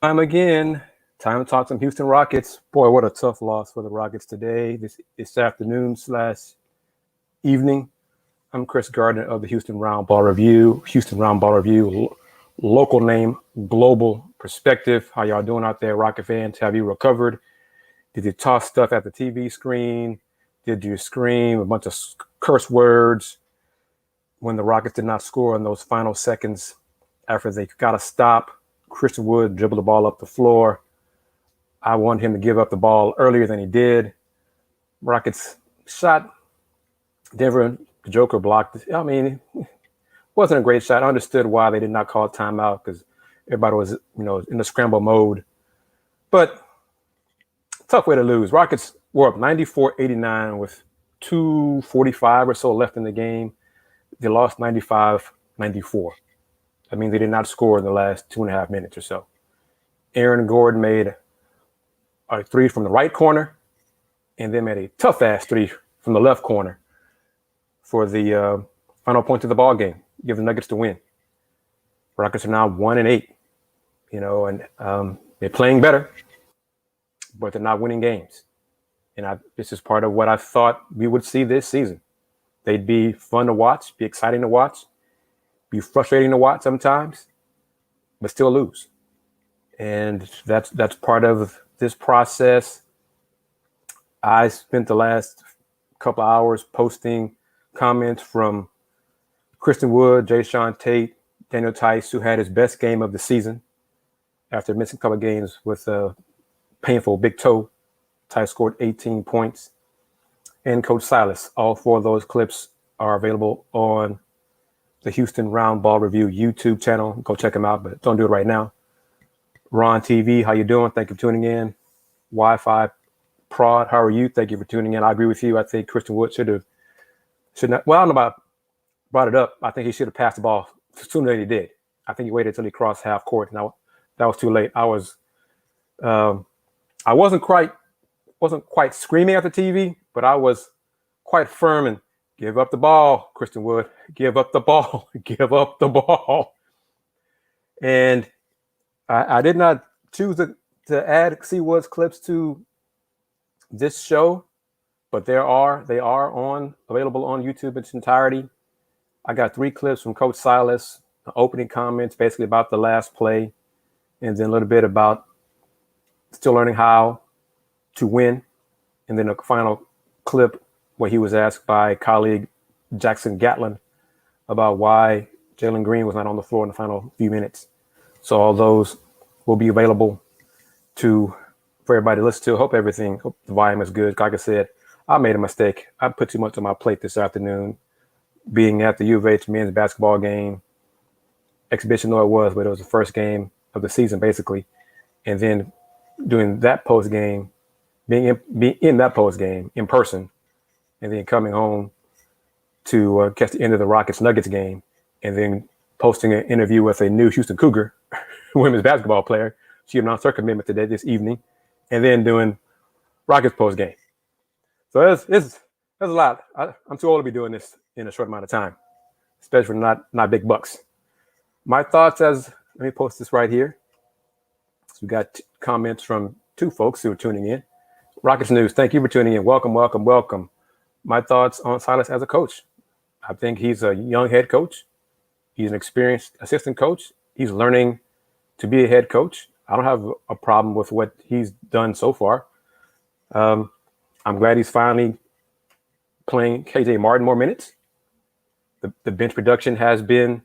Time again. Time to talk some Houston Rockets. Boy, what a tough loss for the Rockets today. This afternoon slash evening. I'm Kris Gardner of the Houston Roundball Review. Houston Roundball Review, local name, global perspective. How y'all doing out there, Rocket fans? Have you recovered? Did you toss stuff at the TV screen? Did you scream a bunch of curse words when the Rockets did not score in those final seconds after they got a stop? Christian Wood dribbled the ball up the floor. I wanted him to give up the ball earlier than he did. Rockets shot. Denver, the Joker blocked it. I mean, it wasn't a great shot. I understood why they did not call timeout because everybody was, in the scramble mode. But tough way to lose. Rockets were up 94-89 with 2:45 or so left in the game. They lost 95-94. I mean, they did not score in the last 2.5 minutes or so. Aaron Gordon made a three from the right corner and then made a tough-ass three from the left corner for the final point of the ball game, give the Nuggets to win. Rockets are now 1-8, and they're playing better, but they're not winning games. And this is part of what I thought we would see this season. They'd be fun to watch, be exciting to watch, be frustrating to watch sometimes, but still lose. And that's part of this process. I spent the last couple of hours posting comments from Christian Wood, Jae'Sean Tate, Daniel Tice, who had his best game of the season after missing a couple of games with a painful big toe. Tice scored 18 points. And Coach Silas. All four of those clips are available on the Houston Roundball Review YouTube channel. Go check them out, but don't do it right now. Ron TV, how you doing? Thank you for tuning in. Wi-Fi Prod, how are you? Thank you for tuning in. I agree with you. I think Christian Wood should not. Well, I don't know about brought it up. I think he should have passed the ball sooner than he did. I think he waited until he crossed half court. Now that was too late. I wasn't quite screaming at the TV, but I was quite firm and give up the ball, Christian Wood. Give up the ball. Give up the ball. And I did not choose to add C. Wood's clips to this show, but they are available on YouTube in its entirety. I got 3 clips from Coach Silas, the opening comments basically about the last play, and then a little bit about still learning how to win, and then a final clip where he was asked by colleague Jackson Gatlin about why Jalen Green was not on the floor in the final few minutes. So all those will be available for everybody to listen to. Hope the volume is good. Like I said, I made a mistake. I put too much on my plate this afternoon, being at the U of H men's basketball game. Exhibition though it was, but it was the first game of the season basically. And then doing that post game, being in that post game in person, and then coming home to catch the end of the Rockets-Nuggets game, and then posting an interview with a new Houston Cougar women's basketball player. She announced her commitment today, this evening, and then doing Rockets post game. So there's a lot. I'm too old to be doing this in a short amount of time, especially for not big bucks. My thoughts let me post this right here. So we got comments from 2 folks who are tuning in. Rockets News, thank you for tuning in. Welcome, welcome, welcome. My thoughts on Silas as a coach. I think he's a young head coach. He's an experienced assistant coach. He's learning to be a head coach. I don't have a problem with what he's done so far. I'm glad he's finally playing KJ Martin more minutes. The bench production has been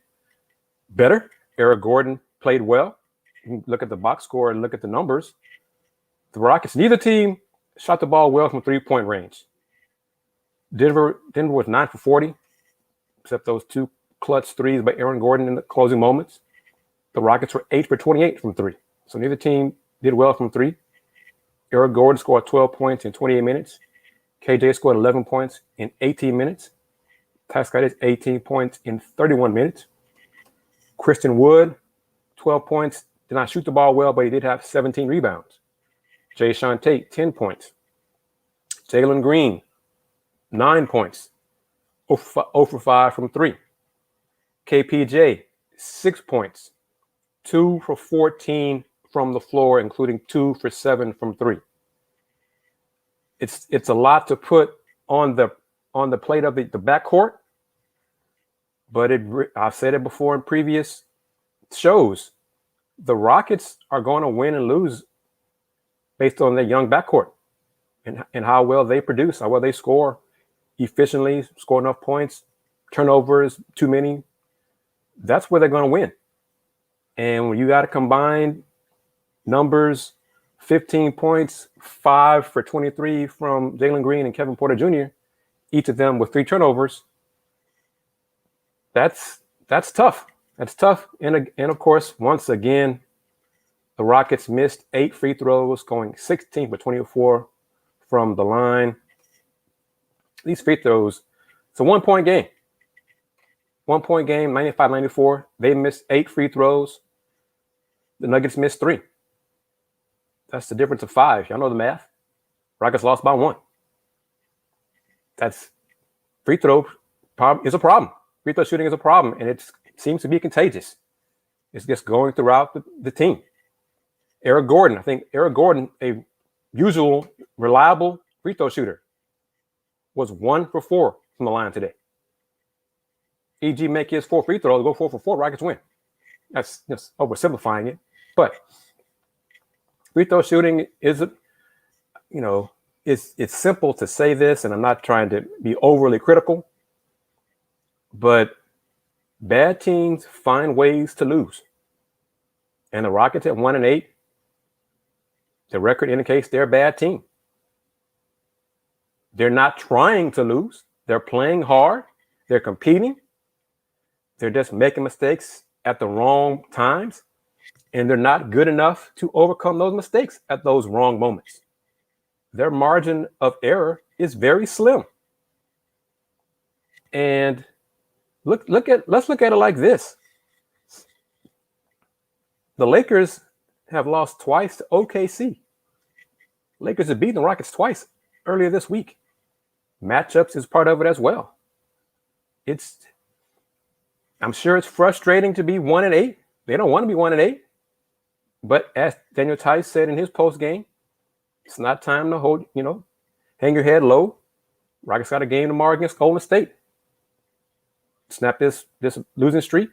better. Eric Gordon played well. You can look at the box score and look at the numbers. The Rockets, neither team shot the ball well from 3-point range. Denver was 9 for 40, except those 2 clutch threes by Aaron Gordon in the closing moments. The Rockets were 8 for 28 from 3. So neither team did well from 3. Eric Gordon scored 12 points in 28 minutes. KJ scored 11 points in 18 minutes. Tyus got his 18 points in 31 minutes. Christian Wood, 12 points. Did not shoot the ball well, but he did have 17 rebounds. Jae'Sean Tate, 10 points. Jalen Green, 9 points. 0 for 5 from 3. KPJ, 6 points. 2 for 14 from the floor, including 2 for 7 from 3. It's a lot to put on the plate of the backcourt, but I've said it before in previous shows. The Rockets are going to win and lose based on their young backcourt and how well they produce, how well they score efficiently, score enough points, turnovers too many. That's where they're going to win. And when you got to combine numbers, 15 points, 5 for 23 from Jalen Green and Kevin Porter Jr., each of them with 3 turnovers, that's tough. That's tough. And of course, once again, the Rockets missed 8 free throws, going 16 for 24 from the line. These free throws, it's a 1-point game. 1-point game, 95-94. They missed 8 free throws. The Nuggets missed 3. That's the difference of 5. Y'all know the math. Rockets lost by 1. That's free throw is a problem. Free throw shooting is a problem, and it seems to be contagious. It's just going throughout the team. Eric Gordon, a usual reliable free throw shooter, was 1 for 4 from the line today. EG make his 4 free throws, go 4 for 4, Rockets win. That's just oversimplifying it. But free throw shooting is, it's simple to say this, and I'm not trying to be overly critical, but bad teams find ways to lose. And the Rockets at 1-8, the record indicates they're a bad team. They're not trying to lose. They're playing hard. They're competing. They're just making mistakes at the wrong times. And they're not good enough to overcome those mistakes at those wrong moments. Their margin of error is very slim. And let's look at it like this. The Lakers have lost twice to OKC. Lakers have beaten the Rockets twice earlier this week. Matchups is part of it as well. I'm sure it's frustrating to be 1-8. They don't want to be 1-8. But as Daniel Tice said in his post game, it's not time to hang your head low. Rockets got a game tomorrow against Golden State. Snap this losing streak.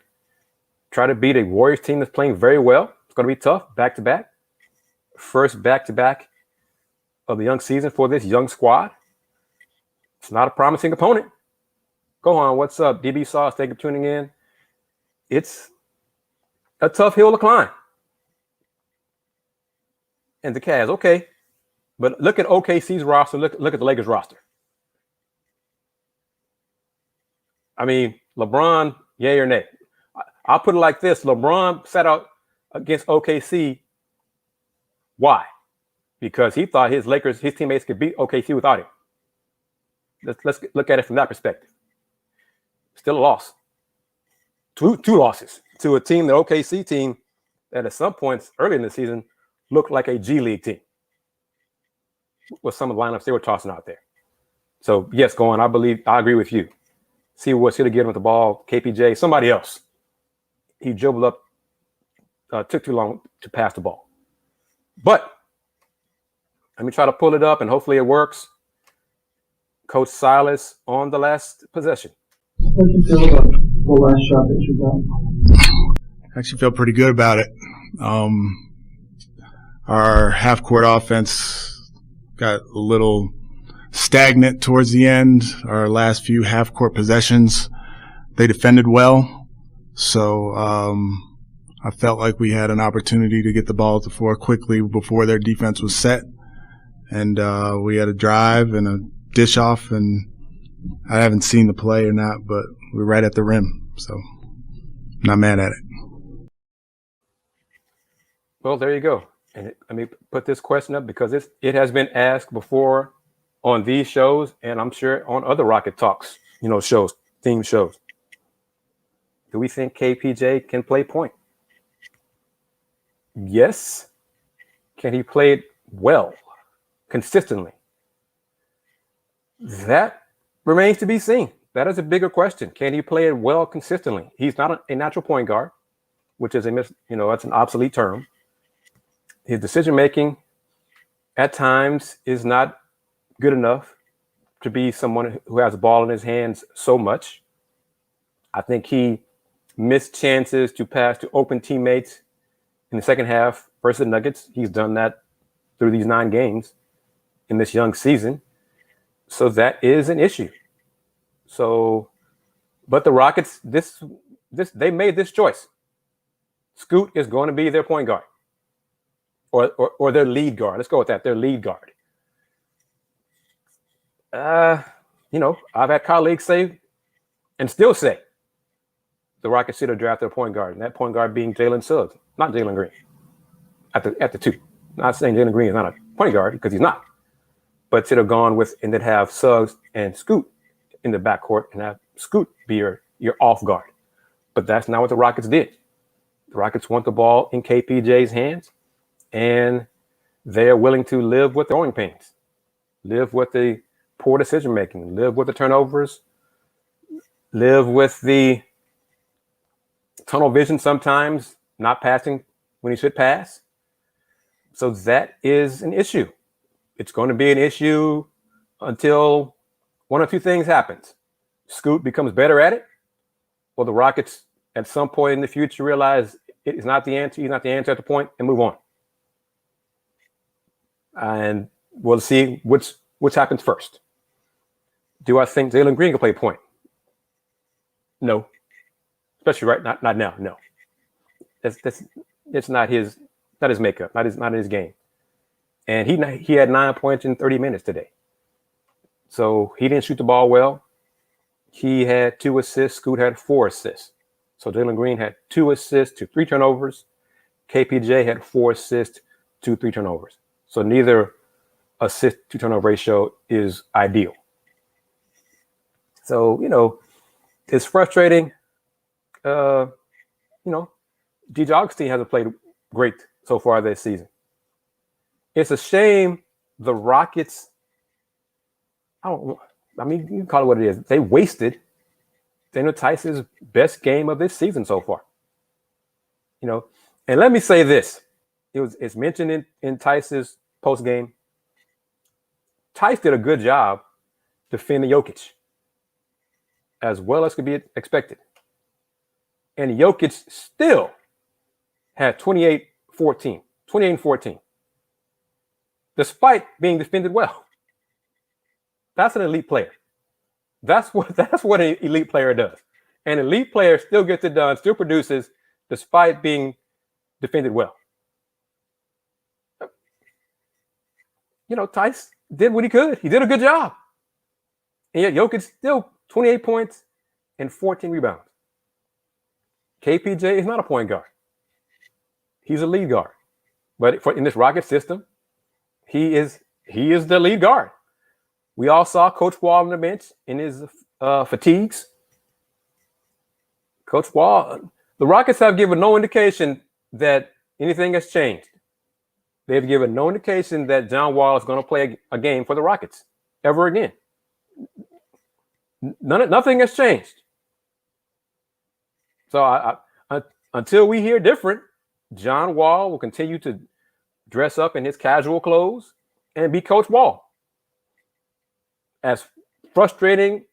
Try to beat a Warriors team that's playing very well. It's going to be tough, back-to-back. First back-to-back of the young season for this young squad. It's not a promising opponent. Go on, what's up? DB Sauce, thank you for tuning in. It's a tough hill to climb. And the Cavs, okay. But look at OKC's roster. Look at the Lakers roster. I mean, LeBron, yay or nay? I'll put it like this. LeBron sat out against OKC. Why? Because he thought his teammates could beat OKC without him. Let's look at it from that perspective. Still a loss. Two losses to a team, the OKC team, that at some points early in the season looked like a G League team with some of the lineups they were tossing out there. So, yes, go on. I agree with you. See what should have given him the ball. KPJ, somebody else. He dribbled up, took too long to pass the ball. But let me try to pull it up, and hopefully it works. Coach Silas on the last possession. How do you feel about the last shot that you got? I actually felt pretty good about it. Our half-court offense got a little stagnant towards the end. Our last few half-court possessions, they defended well. So I felt like we had an opportunity to get the ball to the floor quickly before their defense was set. And we had a drive and a dish off, and I haven't seen the play or not, but we're right at the rim. So I'm not mad at it. Well, there you go. And let me put this question up because it has been asked before on these shows, and I'm sure on other Rocket Talks, shows, theme shows. Do we think KPJ can play point? Yes. Can he play it well, consistently? That remains to be seen. That is a bigger question. Can he play it well consistently? He's not a natural point guard, which is that's an obsolete term. his decision making at times is not good enough to be someone who has the ball in his hands so much. I think he missed chances to pass to open teammates in the second half versus the Nuggets. He's done that through these 9 games in this young season. So that is an issue. So, but the Rockets, they made this choice. Scoot is going to be their point guard or their lead guard. Let's go with that. Their lead guard. I've had colleagues say and still say the Rockets should have drafted a point guard, and that point guard being Jalen Suggs, not Jalen Green at the 2. Not saying Jalen Green is not a point guard because he's not, but should have gone with and then have Suggs and Scoot in the backcourt and have Scoot be your off guard. But that's not what the Rockets did. The Rockets want the ball in KPJ's hands, and they're willing to live with the growing pains, live with the poor decision making, live with the turnovers, live with the tunnel vision sometimes, not passing when he should pass. So that is an issue. It's going to be an issue until one of 2 things happens. Scoot becomes better at it, or the Rockets at some point in the future realize it is not the answer. He's not the answer at the point, and move on. And we'll see which happens first. Do I think Jalen Green can play point? No. Especially right not now. No. It's not his makeup, not his game. And he had 9 points in 30 minutes today. So he didn't shoot the ball well. He had 2 assists. Scoot had 4 assists. So Jalen Green had 2 assists to 3 turnovers. KPJ had 4 assists to 3 turnovers. So neither assist to turnover ratio is ideal. So, it's frustrating. DJ Augustine hasn't played great so far this season. It's a shame the Rockets, you can call it what it is. They wasted Daniel Theis's best game of this season so far. And let me say this. It's mentioned in Theis's post game. Theis did a good job defending Jokic as well as could be expected. And Jokic still had 28 and 14, despite being defended well. That's an elite player. That's what an elite player does. An elite player still gets it done, still produces, despite being defended well. Theis did what he could. He did a good job. And yet Jokic still 28 points and 14 rebounds. KPJ is not a point guard. He's a lead guard. But in this Rocket system, he is the lead guard. We all saw Coach Wall on the bench in his fatigues. Coach Wall, the Rockets have given no indication that anything has changed. They've given no indication that John Wall is going to play a game for the Rockets ever again. Nothing has changed. So until we hear different, John Wall will continue to dress up in his casual clothes and be Coach Wall. As frustrating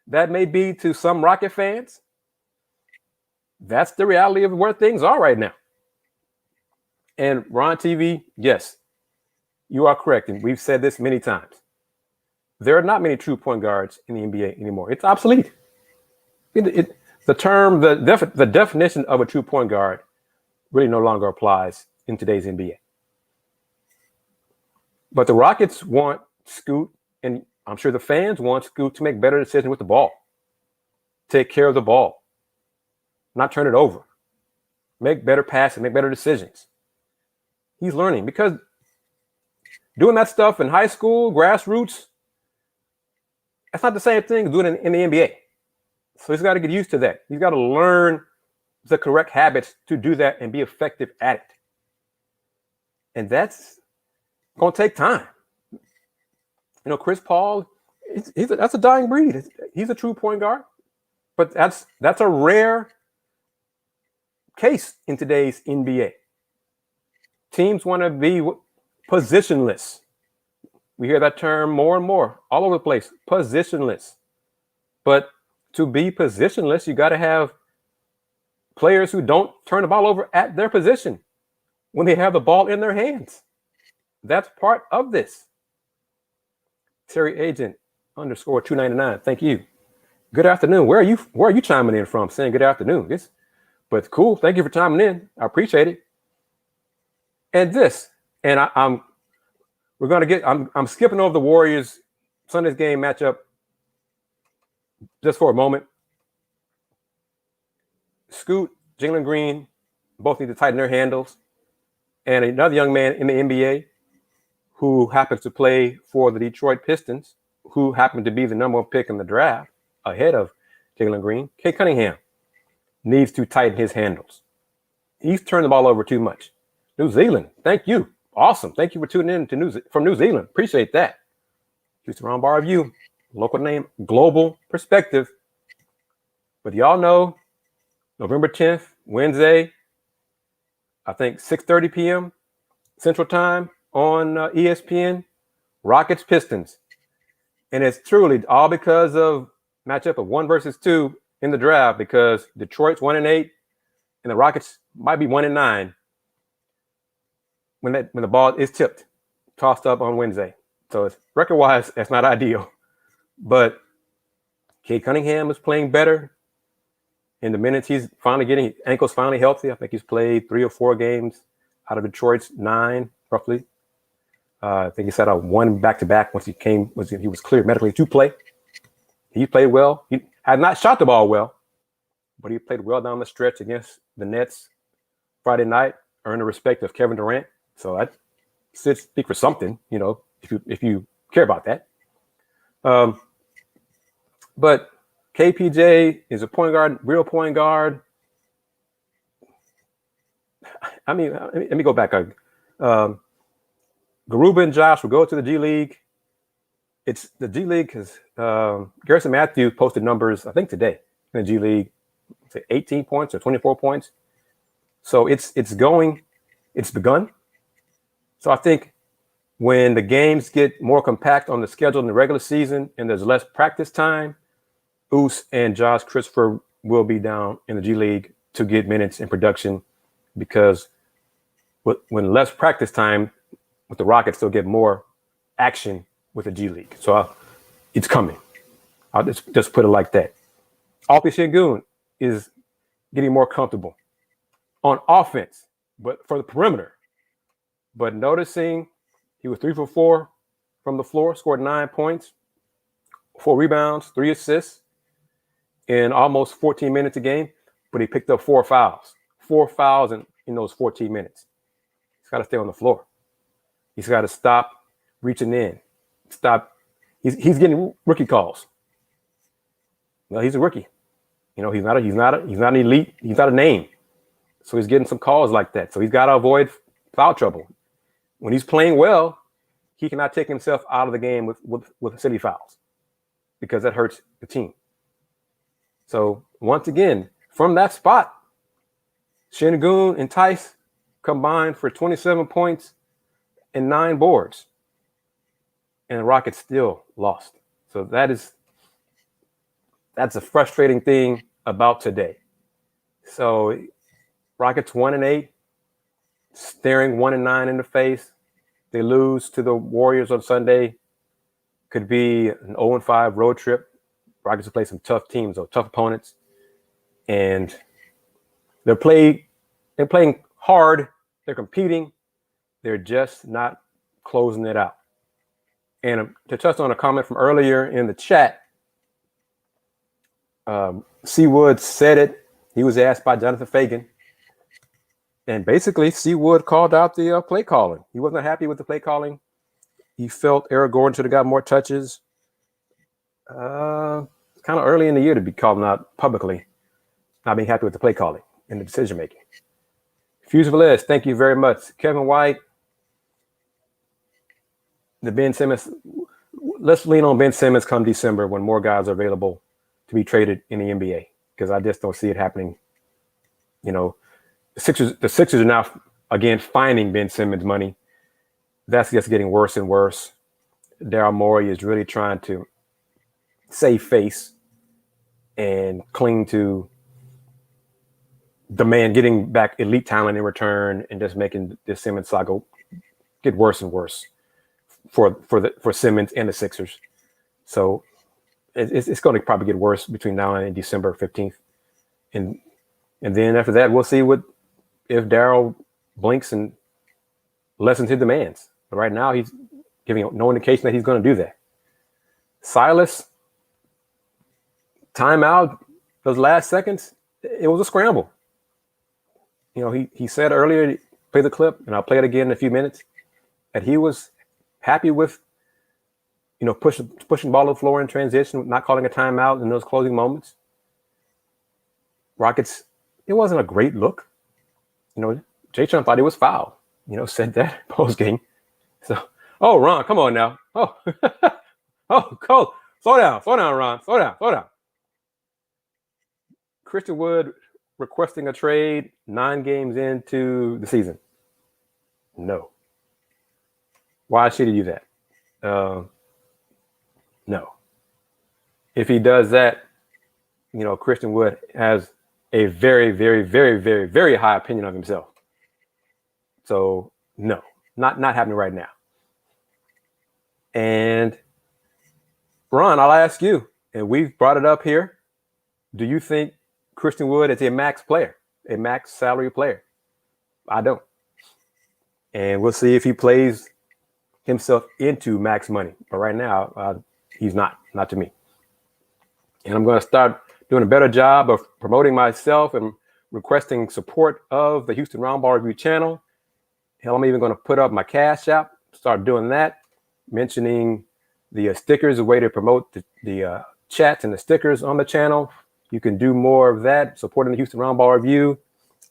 that may be to some Rocket fans, that's the reality of where things are right now. And Ron TV, yes, you are correct. And we've said this many times. There are not many true point guards in the NBA anymore. It's obsolete. The definition of a true point guard really no longer applies in today's NBA. But the Rockets want Scoot, and I'm sure the fans want Scoot to make better decisions with the ball, take care of the ball, not turn it over, make better passes, make better decisions. He's learning because doing that stuff in high school, grassroots, that's not the same thing as doing it in the NBA. So he's got to get used to that. He's got to learn the correct habits to do that and be effective at it. And that's going to take time. Chris Paul, that's a dying breed. He's a true point guard, but that's a rare case in today's NBA. teams want to be positionless. We hear that term more and more all over the place, positionless. But to be positionless, you got to have players who don't turn the ball over at their position when they have the ball in their hands. That's part of this. Terry Agent _299. Thank you. Good afternoon. Where are you chiming in from? Saying good afternoon. But cool. Thank you for chiming in. I appreciate it. And I'm skipping over the Warriors Sunday's game matchup just for a moment. Scoot, Jalen Green, both need to tighten their handles. And another young man in the NBA who happens to play for the Detroit Pistons, who happened to be the number one pick in the draft ahead of Jalen Green, Kate Cunningham, needs to tighten his handles. He's turned the ball over too much. New Zealand, thank you. Awesome. Thank you for tuning in from New Zealand. Appreciate that. Houston Roundball Review, local name, global perspective. But y'all know, November 10th, Wednesday, I think 6:30 p.m. Central Time on ESPN, Rockets Pistons. And it's truly all because of matchup of 1 versus 2 in the draft, because Detroit's 1-8 and the Rockets might be 1-9 when the ball is tipped, tossed up on Wednesday. So it's record-wise, that's not ideal. But Kate Cunningham is playing better. In the minutes he's finally getting, ankle's finally healthy. I think he's played 3 or 4 games out of Detroit's 9, roughly. I think he set out 1 back-to-back once he was cleared medically to play. He played well. He had not shot the ball well, but he played well down the stretch against the Nets Friday night, earned the respect of Kevin Durant. So I should speak for something, if you care about that. But KPJ is a point guard, real point guard. I mean, let me go back. Garuba and Josh will go to the G League. It's the G League because Garrison Matthews posted numbers, I think today, in the G League, say 18 points or 24 points. So it's begun. So I think when the games get more compact on the schedule in the regular season and there's less practice time, Oos and Josh Christopher will be down in the G League to get minutes in production, because when less practice time with the Rockets, they'll get more action with the G League. So it's coming. I'll just put it like that. Alpi Sengun is getting more comfortable on offense, but for the perimeter. But noticing he was 3 for 4 from the floor, scored 9 points, 4 rebounds, 3 assists in almost 14 minutes a game, but he picked up 4 fouls. 4 fouls in those 14 minutes. He's got to stay on the floor. He's got to stop reaching in. Stop. He's getting rookie calls. Well, he's a rookie. He's not an elite. He's not a name. So he's getting some calls like that. So he's got to avoid foul trouble. When he's playing well, he cannot take himself out of the game with silly fouls, because that hurts the team. So once again, from that spot, Sengun and Tice combined for 27 points and 9 boards. And the Rockets still lost. So that's a frustrating thing about today. So Rockets 1-8, staring 1-9 in the face. They lose to the Warriors on Sunday. Could be an 0-5 road trip. Rockets will play some tough teams or tough opponents. And they're playing hard. They're competing. They're just not closing it out. And to touch on a comment from earlier in the chat, Seawood said it. He was asked by Jonathan Fagan. And basically, Seawood called out the play calling. He wasn't happy with the play calling. He felt Eric Gordon should have got more touches. It's kind of early in the year to be calling out publicly, not being happy with the play calling and the decision making. Fuse Velez, thank you very much. Kevin White, the Ben Simmons. Let's lean on Ben Simmons come December when more guys are available to be traded in the NBA, because I just don't see it happening. The Sixers are now again, finding Ben Simmons money. That's just getting worse and worse. Daryl Morey is really trying to save face and cling to demand, getting back elite talent in return, and just making this Simmons saga get worse and worse for Simmons and the Sixers. So it's going to probably get worse between now and December 15th. And then after that, we'll see if Daryl blinks and lessens his demands. But right now, he's giving no indication that he's going to do that. Silas, timeout, those last seconds, it was a scramble. He said earlier, play the clip, and I'll play it again in a few minutes, that he was happy with, pushing the ball to the floor in transition, not calling a timeout in those closing moments. Rockets, it wasn't a great look. Jae'Sean thought it was foul, said that post game. So, Ron, come on now. Cole, slow down, Ron, slow down. Christian Wood requesting a trade 9 games into the season. No. Why should he do that? No. If he does that, Christian Wood has a very, very, very, very, very high opinion of himself. So no, not happening right now. And Ron, I'll ask you, and we've brought it up here. Do you think Christian Wood is a max player, a max salary player? I don't. And we'll see if he plays himself into max money. But right now, he's not to me. And I'm going to start doing a better job of promoting myself and requesting support of the Houston Roundball Review channel. Hell, I'm even going to put up my Cash App, start doing that, mentioning the stickers, a way to promote the chats and the stickers on the channel. You can do more of that, supporting the Houston Roundball Review.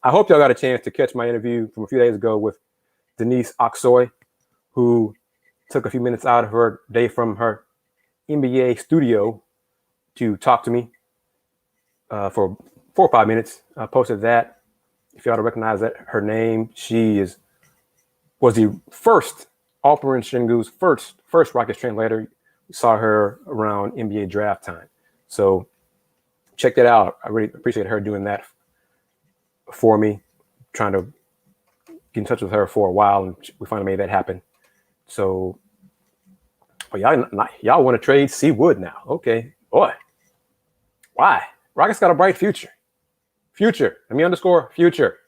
I hope y'all got a chance to catch my interview from a few days ago with Denise Oxoy, who took a few minutes out of her day from her NBA studio to talk to me for 4 or 5 minutes. I posted that. If y'all don't recognize that, her name, she was the first, Alperin Shingu's first Rockets translator. We saw her around NBA draft time. So check that out. I really appreciate her doing that for me, trying to get in touch with her for a while, and we finally made that happen. So, y'all want to trade C. Wood now. Okay. Boy. Why? Rockets got a bright future. Future. Let me underscore future.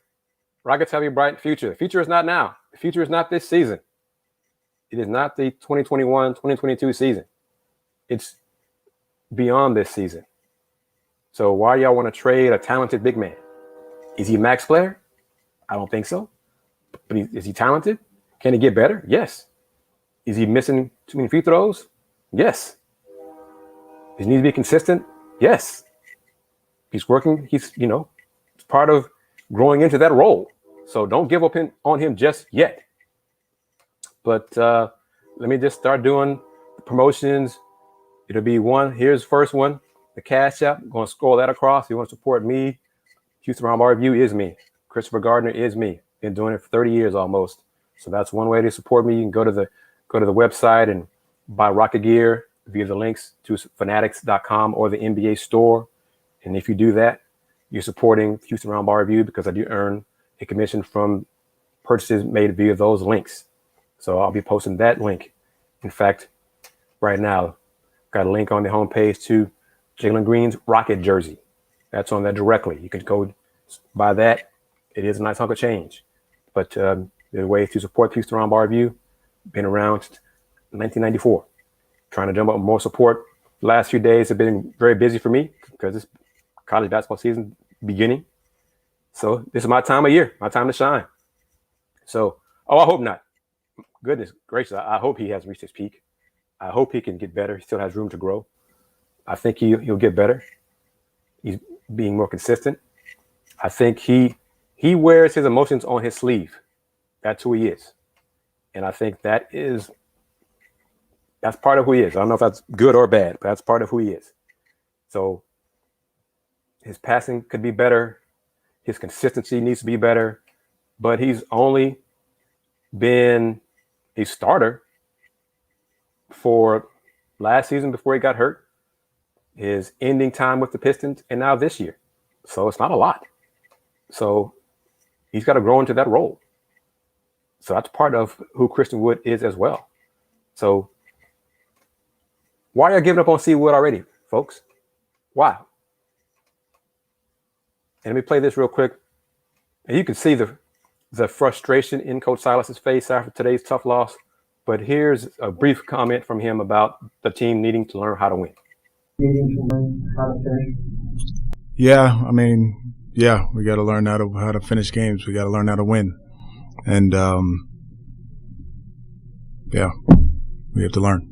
Rockets have a bright future. The future is not now. The future is not this season. It is not the 2021-2022 season. It's beyond this season. So why y'all want to trade a talented big man? Is he a max player? I don't think so. But is he talented? Can he get better? Yes. Is he missing too many free throws? Yes. Does he need to be consistent? Yes. He's working. It's part of growing into that role. So don't give up on him just yet. But let me just start doing the promotions. It'll be one. Here's the first one, the Cash App. I'm going to scroll that across. If you want to support me, Houston Roundball Review is me. Christopher Gardner is me. Been doing it for 30 years almost. So that's one way to support me. You can go to the website and buy Rocket gear via the links to fanatics.com or the NBA store. And if you do that, you're supporting Houston Roundball Review because I do earn a commission from purchases made via those links. So I'll be posting that link. In fact, right now, got a link on the homepage to Jalen Green's Rocket jersey. That's on there directly. You can go buy that. It is a nice hunk of change. But there's ways to support the Houston Roundball Review. Been around since 1994. Trying to jump up more support. The last few days have been very busy for me because it's college basketball season beginning. So this is my time of year, my time to shine. So, I hope not. Goodness gracious, I hope he has reached his peak. I hope he can get better. He still has room to grow. I think he'll get better. He's being more consistent. I think he wears his emotions on his sleeve. That's who he is. And I think that's part of who he is. I don't know if that's good or bad, but that's part of who he is. So his passing could be better. His consistency needs to be better. but he's only been a starter for last season before he got hurt, his ending time with the Pistons, and now this year. So it's not a lot. So he's got to grow into that role. So that's part of who Christian Wood is as well. So why are you giving up on C. Wood already, folks? Why? And let me play this real quick. And you can see the frustration in Coach Silas's face after today's tough loss. But here's a brief comment from him about the team needing to learn how to win. Needing to learn how to finish. Yeah, I mean, yeah, we got to learn how to finish games. We got to learn how to win. And, yeah, we have to learn.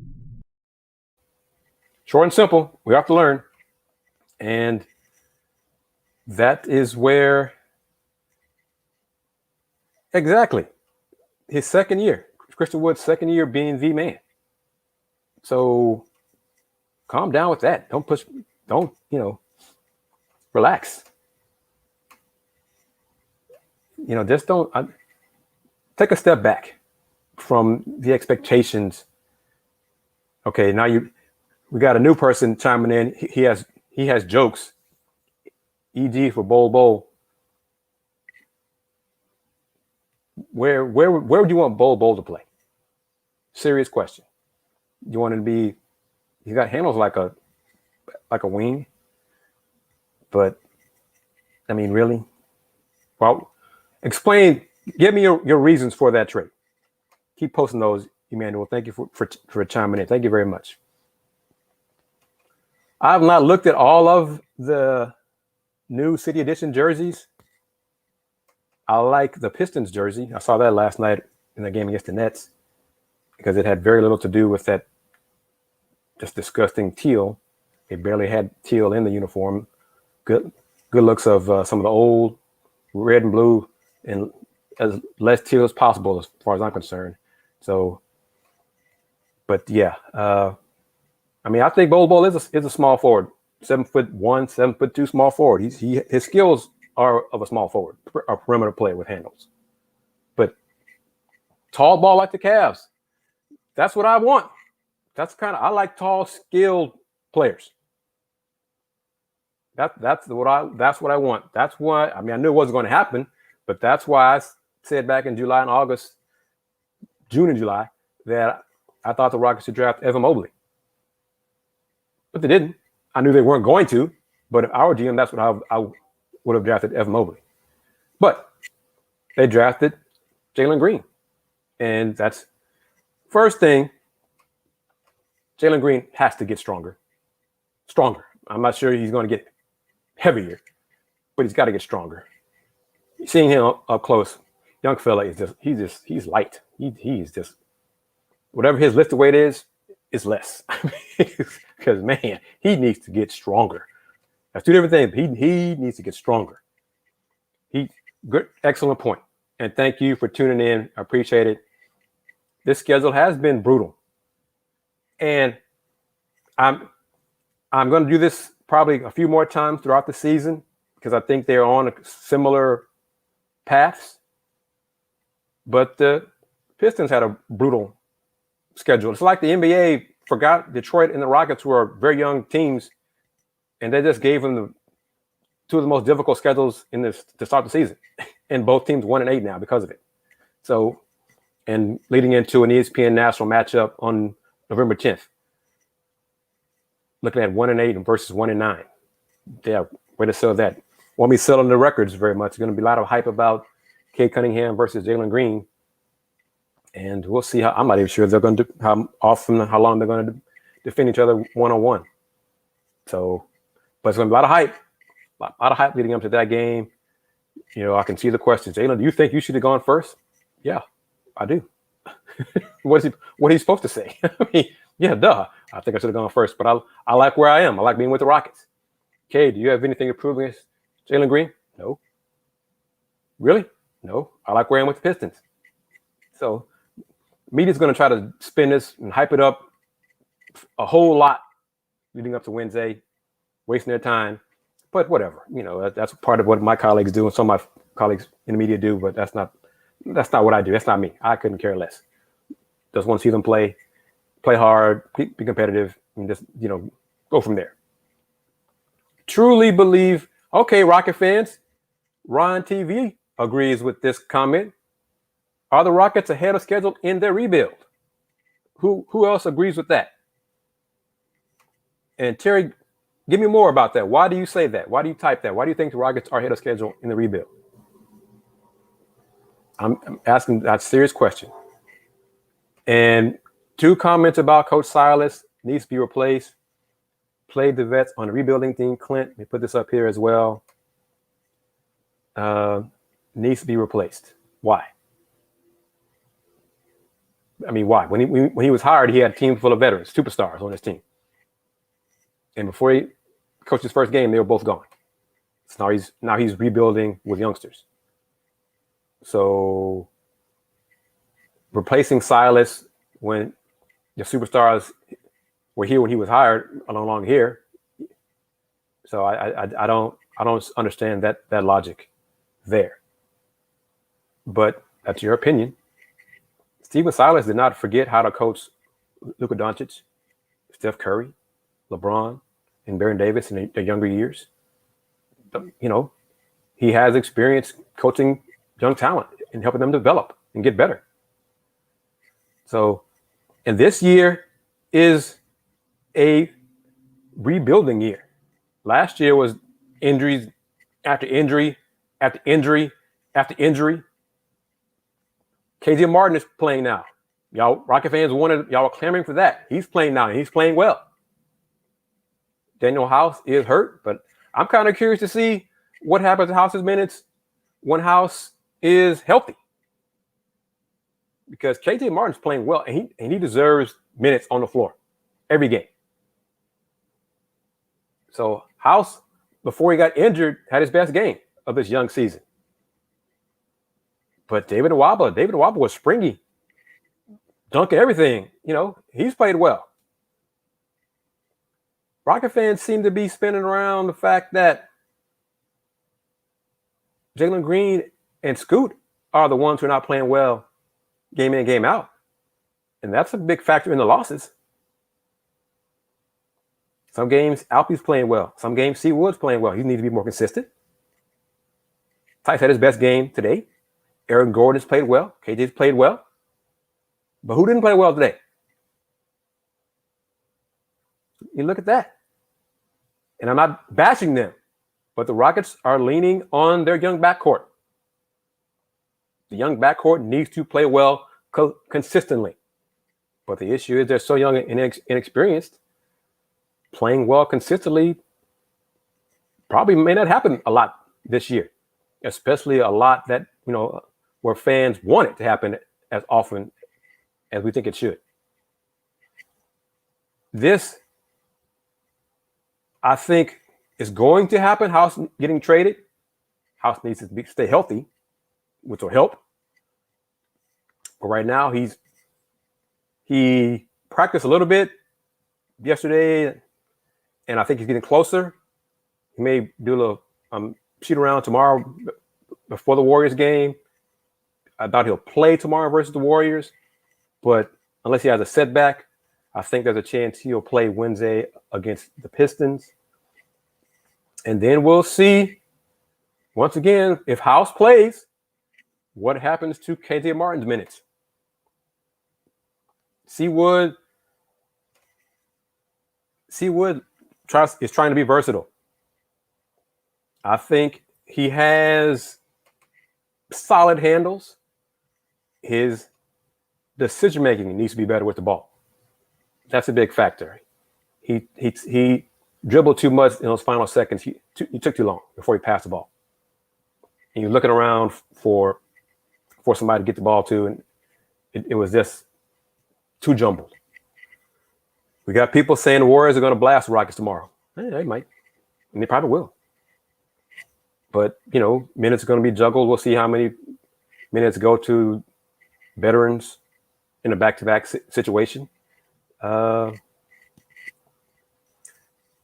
Short and simple, we have to learn. And that is where, exactly, his second year, Christian Wood's second year being the man. So calm down with that. Don't push, relax. Just don't take a step back from the expectations. Okay, now we got a new person chiming in. He has jokes. E.g. for Bol. Where would you want Bol to play? Serious question. You want him to be? He got handles like a wing, but I mean, really? Well, explain. Give me your reasons for that trade. Keep posting those, Emmanuel. Thank you for chiming in. Thank you very much. I have not looked at all of the new City Edition jerseys. I like the Pistons jersey. I saw that last night in the game against the Nets because it had very little to do with that just disgusting teal. They barely had teal in the uniform. Good looks of some of the old red and blue and as less teal as possible as far as I'm concerned. So, but yeah, I mean, I think Bol is a small forward, 7'1", 7'2" small forward. His skills are of a small forward, a perimeter player with handles. But tall ball like the Cavs, that's what I want. I like tall, skilled players. That's what I want. That's why, I mean, I knew it wasn't going to happen, but that's why I said back in June and July, that I thought the Rockets should draft Evan Mobley. But they didn't. I knew they weren't going to, but if I were GM, that's what I would have drafted Evan Mobley. But they drafted Jalen Green. And that's first thing, Jalen Green has to get stronger. I'm not sure he's going to get heavier, but he's got to get stronger. Seeing him up close, young fella he's light. He's just whatever his lifted weight is less. Because man, he needs to get stronger. That's two different things. He needs to get stronger. Good, excellent point. And thank you for tuning in. I appreciate it. This schedule has been brutal. And I'm going to do this probably a few more times throughout the season because I think they're on similar paths. But the Pistons had a brutal schedule. It's like the NBA forgot Detroit and the Rockets were very young teams, and they just gave them two of the most difficult schedules to start the season. And both teams 1-8 now because of it. So, and leading into an ESPN national matchup on November 10th. Looking at 1-8 versus 1-9. Yeah, way to sell that. Won't be selling the records very much. There's going to be a lot of hype about Cade Cunningham versus Jalen Green. And we'll see I'm not even sure they're going to how long they're going to defend each other one-on-one. So, but it's going to be a lot of hype leading up to that game. I can see the questions. Jalen, do you think you should have gone first? Yeah, I do. What is he supposed to say? I mean, yeah, duh. I think I should have gone first, but I like where I am. I like being with the Rockets. Okay, do you have anything to prove against Jalen Green? No. Really? No. I like where I am with the Pistons. So media's going to try to spin this and hype it up a whole lot leading up to Wednesday, wasting their time. But whatever, that's part of what my colleagues do and some of my colleagues in the media do, but that's not what I do. That's not me. I couldn't care less. Just want to see them play hard, be competitive, and just go from there. Truly believe. Okay, Rocket fans, Ron TV agrees with this comment. Are the Rockets ahead of schedule in their rebuild? Who else agrees with that? And Terry, give me more about that. Why do you say that? Why do you type that? Why do you think the Rockets are ahead of schedule in the rebuild? I'm asking that serious question. And 2 comments about Coach Silas needs to be replaced. Played the vets on the rebuilding team. Clint, let me put this up here as well. Needs to be replaced. Why? I mean, why? When he was hired, he had a team full of veterans, superstars on his team. And before he coached his first game, they were both gone. So now he's rebuilding with youngsters. So replacing Silas when the superstars were here when he was hired, are no longer here. So I don't understand that logic there. But that's your opinion. Steven Silas did not forget how to coach Luka Doncic, Steph Curry, LeBron, and Baron Davis in their younger years. He has experience coaching young talent and helping them develop and get better. So, and this year is a rebuilding year. Last year was injuries after injury after injury after injury. KJ Martin is playing now. Y'all Rocket fans y'all are clamoring for that. He's playing now and he's playing well. Daniel House is hurt, but I'm kind of curious to see what happens to House's minutes when House is healthy. Because KJ Martin's playing well and he deserves minutes on the floor every game. So House, before he got injured, had his best game of this young season. But David Nwaba was springy, dunking everything. He's played well. Rocket fans seem to be spinning around the fact that Jalen Green and Scoot are the ones who are not playing well game in, game out. And that's a big factor in the losses. Some games, Alpe's playing well. Some games, C. Wood's playing well. He needs to be more consistent. Tice had his best game today. Aaron Gordon's played well. KJ's played well. But who didn't play well today? You look at that. And I'm not bashing them, but the Rockets are leaning on their young backcourt. The young backcourt needs to play well consistently. But the issue is they're so young and inexperienced. Playing well consistently probably may not happen a lot this year, especially a lot that, where fans want it to happen as often as we think it should. This, I think, is going to happen. House getting traded. House needs to stay healthy, which will help. But right now, he practiced a little bit yesterday, and I think he's getting closer. He may do a little shoot around tomorrow before the Warriors game. I doubt he'll play tomorrow versus the Warriors, but unless he has a setback, I think there's a chance he'll play Wednesday against the Pistons. And then we'll see, once again, if House plays, what happens to KJ Martin's minutes. Seawood is trying to be versatile. I think he has solid handles. His decision-making needs to be better with the ball. That's a big factor. He dribbled too much in those final seconds. He took too long before he passed the ball. And you're looking around for somebody to get the ball to, and it was just too jumbled. We got people saying the Warriors are going to blast the Rockets tomorrow. They might, and they probably will. But, minutes are going to be juggled. We'll see how many minutes go to veterans in a back-to-back situation.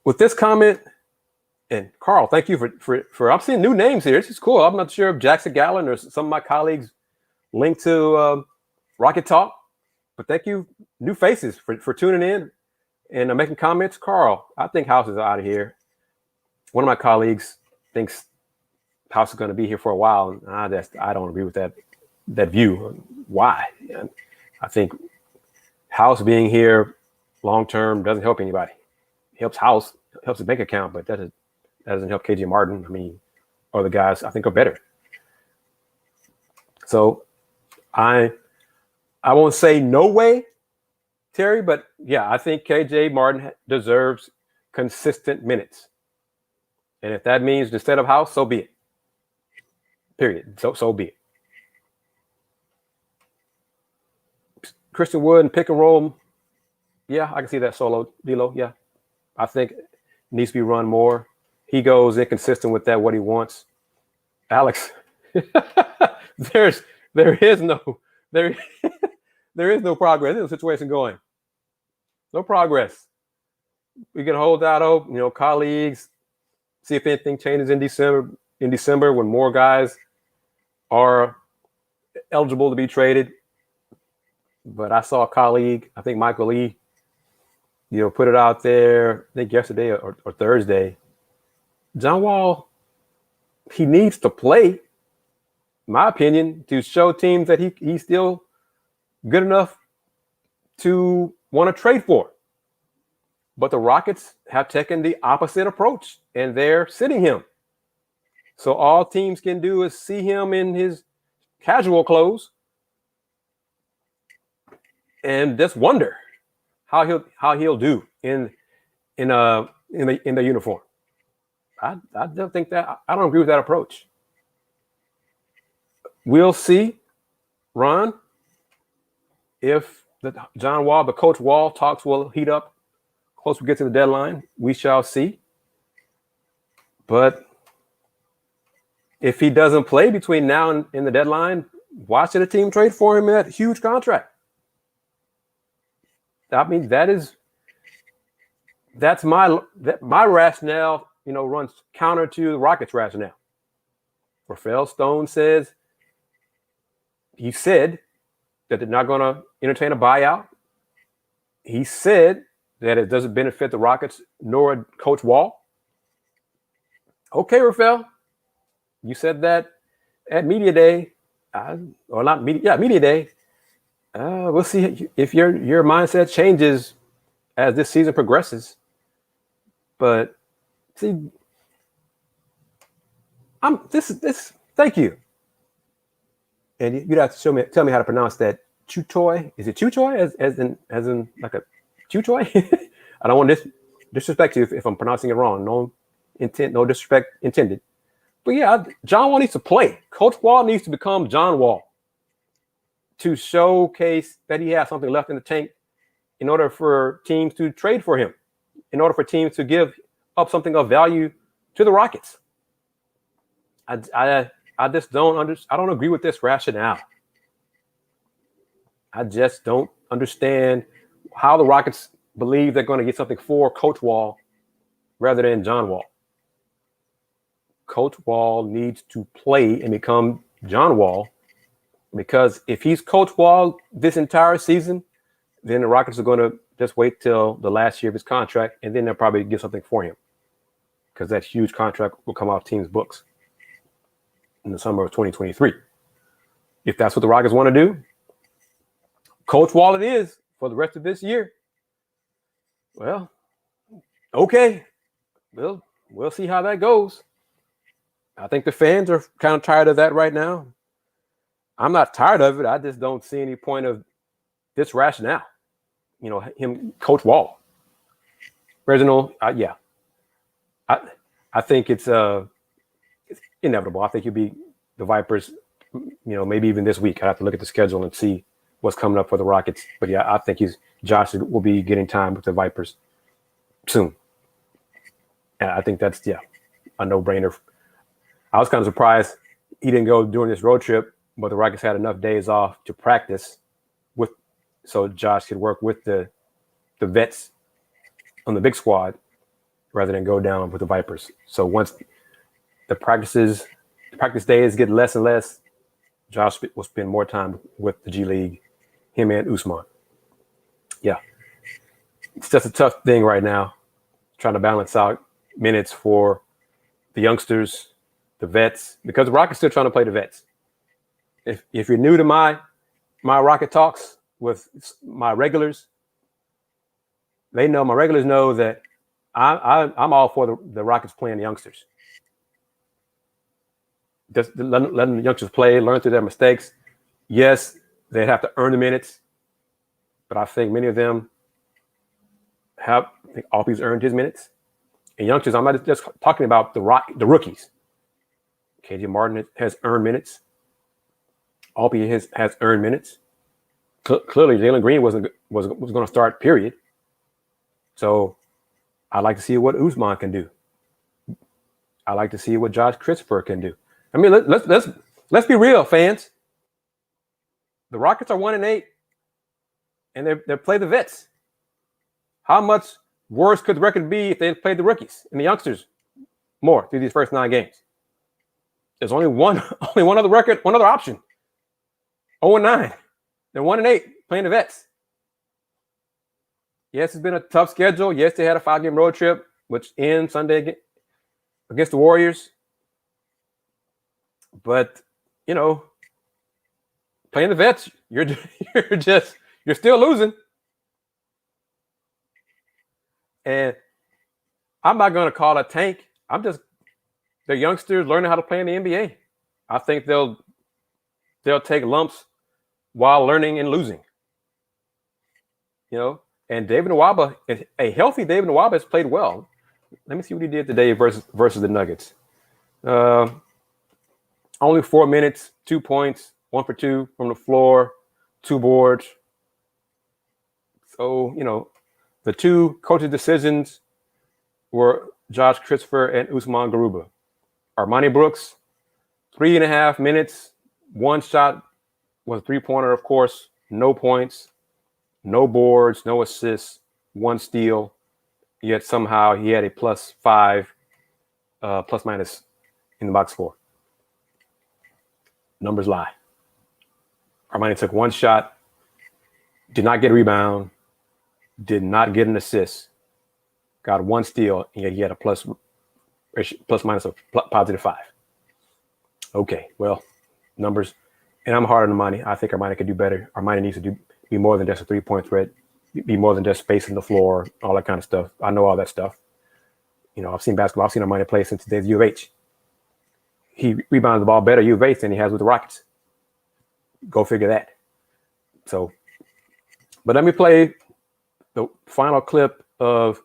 With this comment, And Carl, thank you for I'm seeing new names here. This is cool. I'm not sure if Jackson Gallen or some of my colleagues linked to Rocket Talk, but thank you, new faces, for tuning in and making comments. Carl, I think House is out of here. One of my colleagues thinks House is going to be here for a while, and I don't agree with that view. Why? I think House being here long term doesn't help anybody. It helps House, helps the bank account, but that doesn't help KJ Martin. I mean, other guys I think are better. So I won't say no way, Terry, but yeah, I think KJ Martin deserves consistent minutes. And if that means instead of House, so be it. Period. So be it. Christian Wood and pick and roll. Yeah, I can see that solo D'Lo. Yeah, I think it needs to be run more. He goes inconsistent with that, what he wants. Alex, there is no progress in the situation going. No progress. We can hold out hope, colleagues, see if anything changes in December when more guys are eligible to be traded. But I saw a colleague, I think Michael Lee, put it out there, I think yesterday or Thursday. John Wall, he needs to play, in my opinion, to show teams that he's still good enough to want to trade for. But the Rockets have taken the opposite approach, and they're sitting him. So all teams can do is see him in his casual clothes and just wonder how he'll do in the uniform. I don't think that. I don't agree with that approach. We'll see, Ron, if the Coach Wall talks will heat up close we get to the deadline. We shall see. But if he doesn't play between now and the deadline, why should a team trade for him in that huge contract? I mean, that's my rationale, runs counter to the Rockets' rationale. Rafael Stone says he said that they're not going to entertain a buyout. He said that it doesn't benefit the Rockets nor Coach Wall. Okay, Rafael, you said that at Media Day, Media Day. We'll see if your mindset changes as this season progresses. But see, thank you. And you'd have to tell me how to pronounce that. Chutoy. Is it Chutoy? As in like a Chutoy? I don't want to disrespect you if I'm pronouncing it wrong. No intent, no disrespect intended. But yeah, John Wall needs to play. Coach Wall needs to become John Wall to showcase that he has something left in the tank in order for teams to trade for him, in order for teams to give up something of value to the Rockets. I just don't I don't agree with this rationale. I just don't understand how the Rockets believe they're going to get something for Coach Wall rather than John Wall. Coach Wall needs to play and become John Wall, because if he's Coach Wall this entire season, then the Rockets are going to just wait till the last year of his contract, and then they'll probably give something for him, because that huge contract will come off teams' books in the summer of 2023. If that's what the Rockets want to do, Coach Wall it is for the rest of this year. Well, okay. We'll see how that goes. I think the fans are kind of tired of that right now. I'm not tired of it. I just don't see any point of this rationale. Him, Coach Wall. Reginald, yeah. I think it's inevitable. I think he'll be the Vipers, maybe even this week. I have to look at the schedule and see what's coming up for the Rockets. But yeah, I think Josh will be getting time with the Vipers soon. And I think that's, a no-brainer. I was kind of surprised he didn't go during this road trip, but the Rockets had enough days off to practice so Josh could work with the vets on the big squad rather than go down with the Vipers. So once the practice days get less and less, Josh will spend more time with the G League, him and Usman. Yeah. It's just a tough thing right now, trying to balance out minutes for the youngsters, the vets, because the Rockets still trying to play the vets. If you're new to my Rocket talks with my regulars, my regulars know that I'm all for the Rockets playing the youngsters. Just letting the youngsters play, learn through their mistakes. Yes, they have to earn the minutes, but I think many of them have. I think Alpe's earned his minutes. And youngsters, I'm not just talking about the rookies. KJ Martin has earned minutes. Alpe has earned minutes. Clearly, Jalen Green was going to start. Period. So, I'd like to see what Usman can do. I like to see what Josh Christopher can do. I mean, let's be real, fans. The Rockets are 1-8, and they play the vets. How much worse could the record be if they played the rookies and the youngsters more through these first 9 games? There's only one other option. 0-9. They're 1-8 playing the vets. Yes, it's been a tough schedule. Yes, they had a 5-game road trip, which ends Sunday against the Warriors. But, playing the vets, you're still losing. And I'm not going to call it a tank. They're youngsters learning how to play in the NBA. I think they'll take lumps while learning and losing. And David Nwaba, a healthy David Nwaba has played well. Let me see what he did today versus the Nuggets. Only 4 minutes, 2 points, 1 for 2 from the floor, 2 boards. So, the 2 coaching decisions were Josh Christopher and Usman Garuba. Armani Brooks, 3.5 minutes, 1 shot was a 3-pointer, of course, no points, no boards, no assists, 1 steal. Yet somehow he had a +5, plus minus in the box score. Numbers lie. Armani took 1 shot, did not get a rebound, did not get an assist, got 1 steal, and yet he had a plus minus of +5. Okay, well, numbers. And I'm hard on Armani. I think Armani could do better. Armani needs to be more than just a 3-point threat, be more than just spacing the floor, all that kind of stuff. I know all that stuff. I've seen basketball. I've seen Armani play since the days of U of H. He rebounds the ball better at U of H than he has with the Rockets. Go figure that. So, but let me play the final clip of,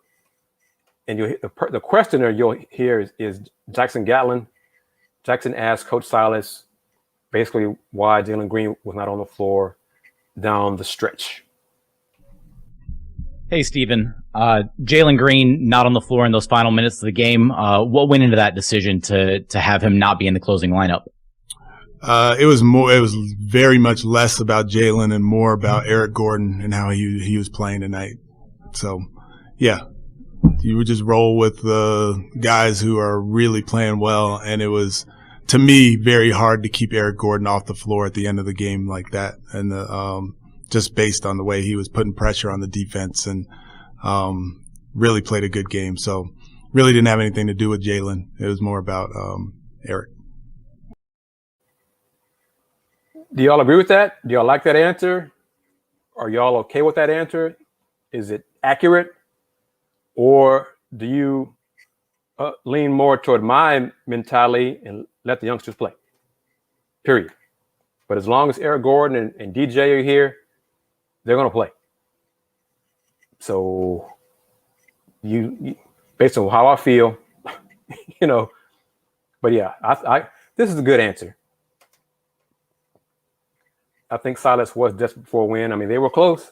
and the questioner you'll hear is Jackson Gatlin. Jackson asked Coach Silas basically why Jalen Green was not on the floor down the stretch. Hey, Steven. Jalen Green not on the floor in those final minutes of the game. What went into that decision to have him not be in the closing lineup? It was very much less about Jalen and more about Eric Gordon and how he was playing tonight. So, yeah, you would just roll with the guys who are really playing well. And it was, to me, very hard to keep Eric Gordon off the floor at the end of the game like that. And just based on the way he was putting pressure on the defense and really played a good game. So really didn't have anything to do with Jalen. It was more about Eric. Do y'all agree with that? Do y'all like that answer? Are y'all okay with that answer? Is it accurate? Or do you lean more toward my mentality and let the youngsters play? Period. But as long as Eric Gordon and DJ are here, they're going to play. So you based on how I feel, but yeah, I this is a good answer. I think Silas was desperate for a win. I mean, they were close.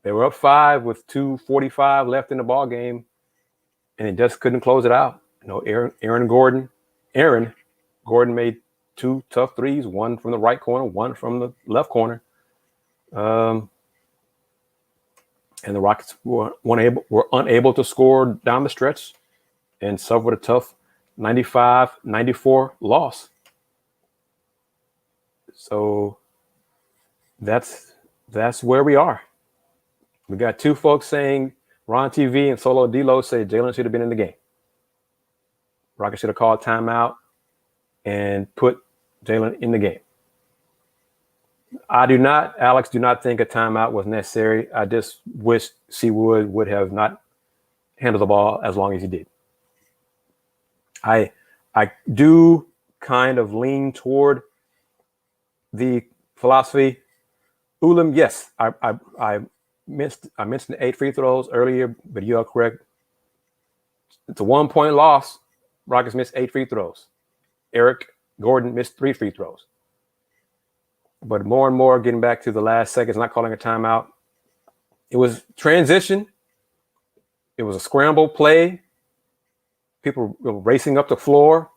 They were up 5 with 2:45 left in the ball game, and it just couldn't close it out. Aaron Gordon made 2 tough threes, one from the right corner, one from the left corner. And the Rockets were unable to score down the stretch. and suffered a tough 95-94 loss. So that's where we are. We got two folks saying Ron TV and Solo D-Lo say Jalen should have been in the game. Rockets should have called timeout and put Jalen in the game. Alex, do not think a timeout was necessary. I just wish Seawood would have not handled the ball as long as he did. I do kind of lean toward the philosophy. Ulam, yes, I mentioned 8 free throws earlier, but you are correct. It's a 1-point loss. Rockets missed 8 free throws. Eric Gordon missed 3 free throws. But more and more, getting back to the last seconds, not calling a timeout. It was transition. It was a scramble play. People were racing up the floor.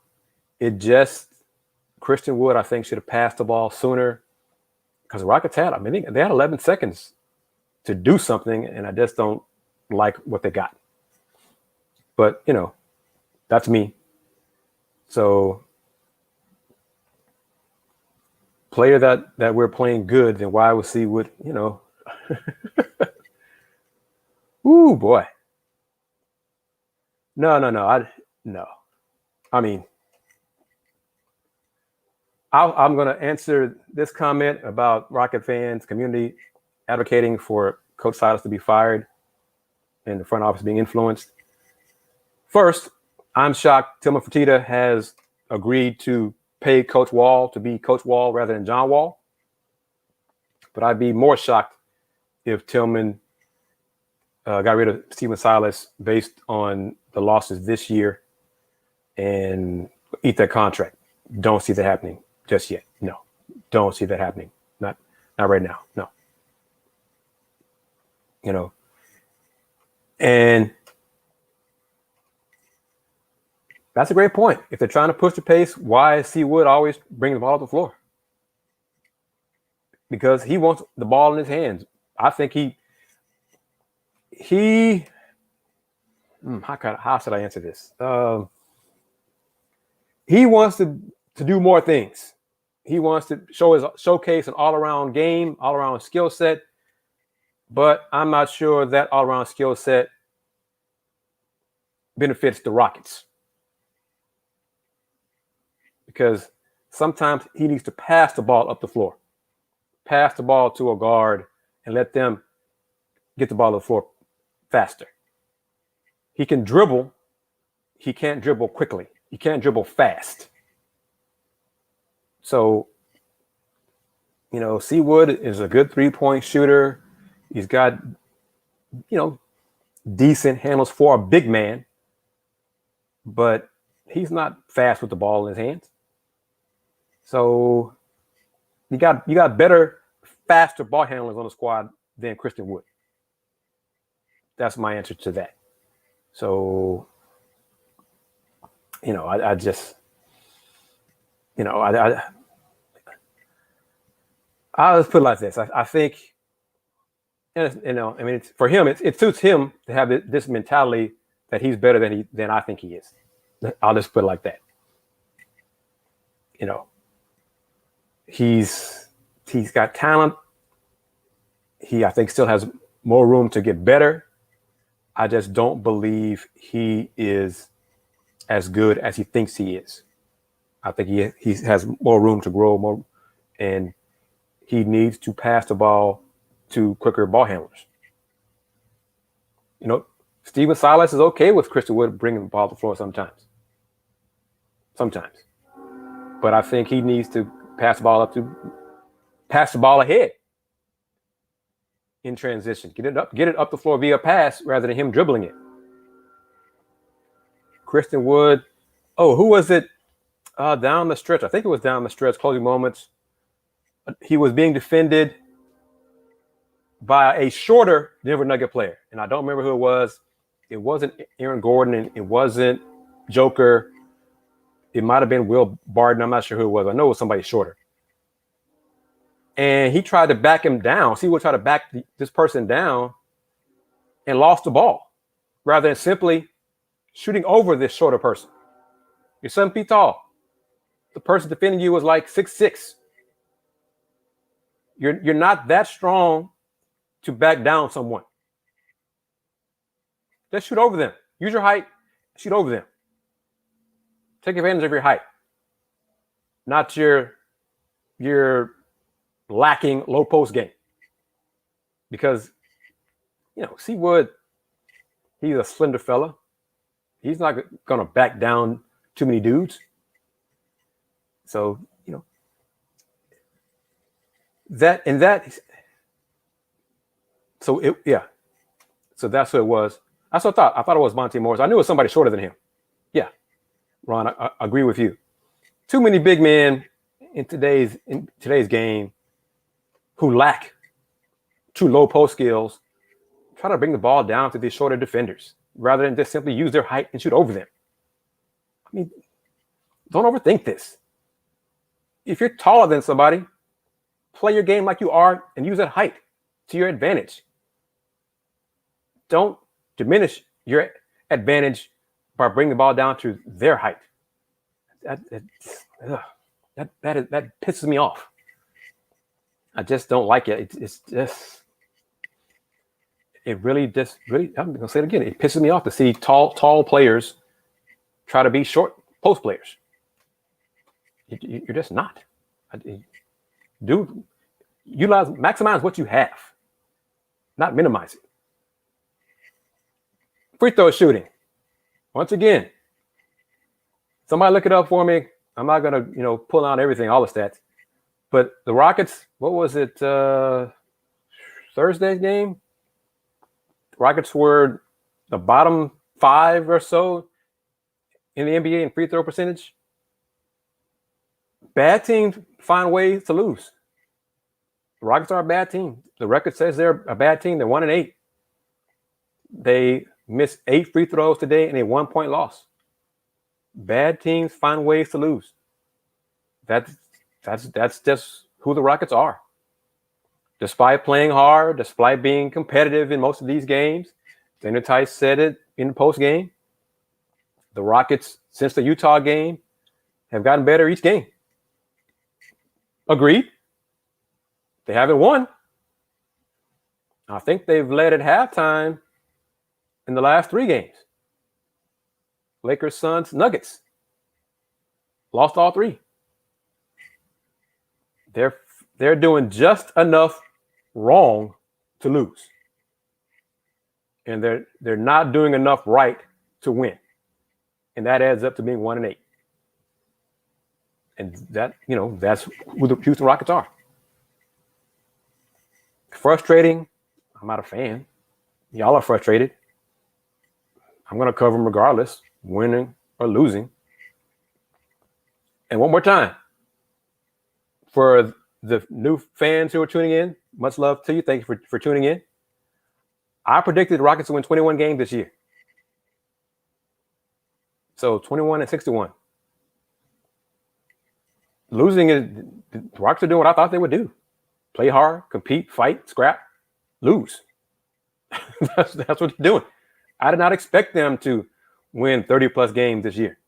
Christian Wood, I think, should have passed the ball sooner because the Rockets they had 11 seconds to do something, and I just don't like what they got. But, that's me. So player that we're playing good, then why would Seawood, Ooh, boy. No. I mean, I'm going to answer this comment about Rocket fans, community advocating for Coach Silas to be fired and the front office being influenced. First, I'm shocked Tillman Fertitta has agreed to pay Coach Wall to be Coach Wall rather than John Wall. But I'd be more shocked if Tillman got rid of Stephen Silas based on the losses this year and eat that contract. Don't see that happening just yet. No, don't see that happening. Not right now. No. And that's a great point. If they're trying to push the pace, why is Seawood always bringing the ball to the floor? Because he wants the ball in his hands. I think how should I answer this? He wants to do more things. He wants to showcase an all-around game, all-around skill set. But I'm not sure that all-around skill set benefits the Rockets. Because sometimes he needs to pass the ball up the floor. Pass the ball to a guard and let them get the ball to the floor faster. He can dribble. He can't dribble quickly. He can't dribble fast. So, Seawood is a good three-point shooter. He's got, decent handles for a big man. But he's not fast with the ball in his hands. So you got better, faster ball handlers on the squad than Christian Wood. That's my answer to that. So, I just, I'll just put it like this. I think, for him, it suits him to have this mentality that he's better than I think he is. I'll just put it like that. He's got talent. I think, still has more room to get better. I just don't believe he is as good as he thinks he is. I think he has more room to grow, and he needs to pass the ball to quicker ball handlers. Stephen Silas is okay with Christian Wood bringing the ball to the floor sometimes. But I think he needs to pass the ball ahead in transition. Get it up the floor via pass rather than him dribbling it. Christian Wood. Oh, who was it down the stretch? I think it was down the stretch, closing moments. He was being defended by a shorter Denver Nugget player. And I don't remember who it was. It wasn't Aaron Gordon, and it wasn't Joker. It might have been Will Barton. I'm not sure who it was. I know it was somebody shorter. And he tried to back him down. Seawood tried to back this person down and lost the ball rather than simply shooting over this shorter person. You're 7 feet tall. The person defending you was like 6'6". You're not that strong to back down someone. Just shoot over them. Use your height, shoot over them. Take advantage of your height, not your lacking low post game. Because, Seawood, he's a slender fella. He's not going to back down too many dudes. So, So that's what it was. That's what I thought. I thought it was Monte Morris. I knew it was somebody shorter than him. Yeah, Ron, I agree with you. Too many big men in today's game who lack true low post skills try to bring the ball down to these shorter defenders rather than just simply use their height and shoot over them. I mean, don't overthink this. If you're taller than somebody, play your game like you are and use that height to your advantage. Don't diminish your advantage by bringing the ball down to their height. That pisses me off. I just don't like it. I'm going to say it again. It pisses me off to see tall players try to be short post players. You're just not. Maximize what you have, not minimize it. Free throw shooting. Once again, somebody look it up for me. I'm not going to, pull out everything, all the stats. But the Rockets, what was it, Thursday's game? The Rockets were the bottom 5 or so in the NBA in free throw percentage. Bad teams find ways to lose. The Rockets are a bad team. The record says they're a bad team. They're 1-8. They missed 8 free throws today and a 1-point loss. Bad teams find ways to lose. That's just who the Rockets are. Despite playing hard, despite being competitive in most of these games, Daniel Tice said it in the post game. The Rockets, since the Utah game, have gotten better each game. Agreed. They haven't won. I think they've led at halftime in the last 3 games. Lakers, Suns, Nuggets. Lost all 3. They're doing just enough wrong to lose. And they're not doing enough right to win. And that adds up to being 1-8. And that's who the Houston Rockets are. Frustrating. I'm not a fan. Y'all are frustrated. I'm going to cover them regardless, winning or losing. And one more time, for the new fans who are tuning in, much love to you. Thank you for tuning in. I predicted the Rockets to win 21 games this year. So 21-61. Losing is, the Rockets are doing what I thought they would do. Play hard, compete, fight, scrap, lose. that's what they're doing. I did not expect them to win 30-plus games this year.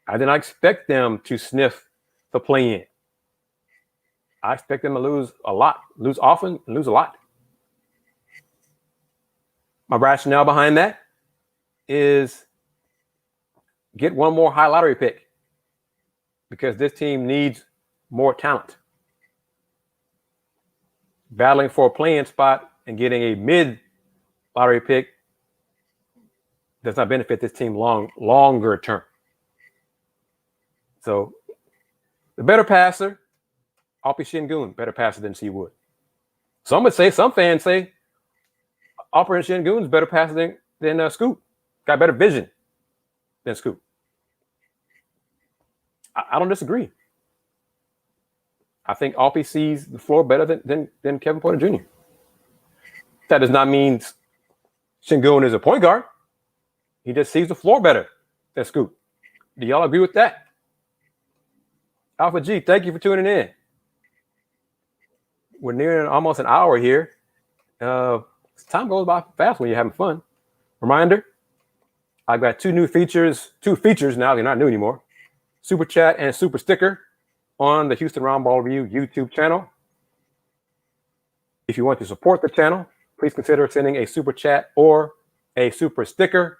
I did not expect them to sniff the play-in. I expect them to lose a lot, lose often, and lose a lot. My rationale behind that is get one more high lottery pick because this team needs more talent. Battling for a play-in spot and getting a mid-lottery pick does not benefit this team longer term. So the better passer, Alpi Şengün, better passer than Seawood. Some fans say Alpi Şengün's better passer than Scoot. Got better vision than Scoot. I don't disagree. I think Alpi sees the floor better than Kevin Porter Jr. That does not mean Şengün is a point guard. He just sees the floor better than Scoot. Do y'all agree with that? Alpha G, thank you for tuning in. We're nearing almost an hour here. Time goes by fast when you're having fun. Reminder, I've got two features now. They're not new anymore. Super Chat and Super Sticker on the Houston Roundball Review YouTube channel. If you want to support the channel, please consider sending a Super Chat or a Super Sticker.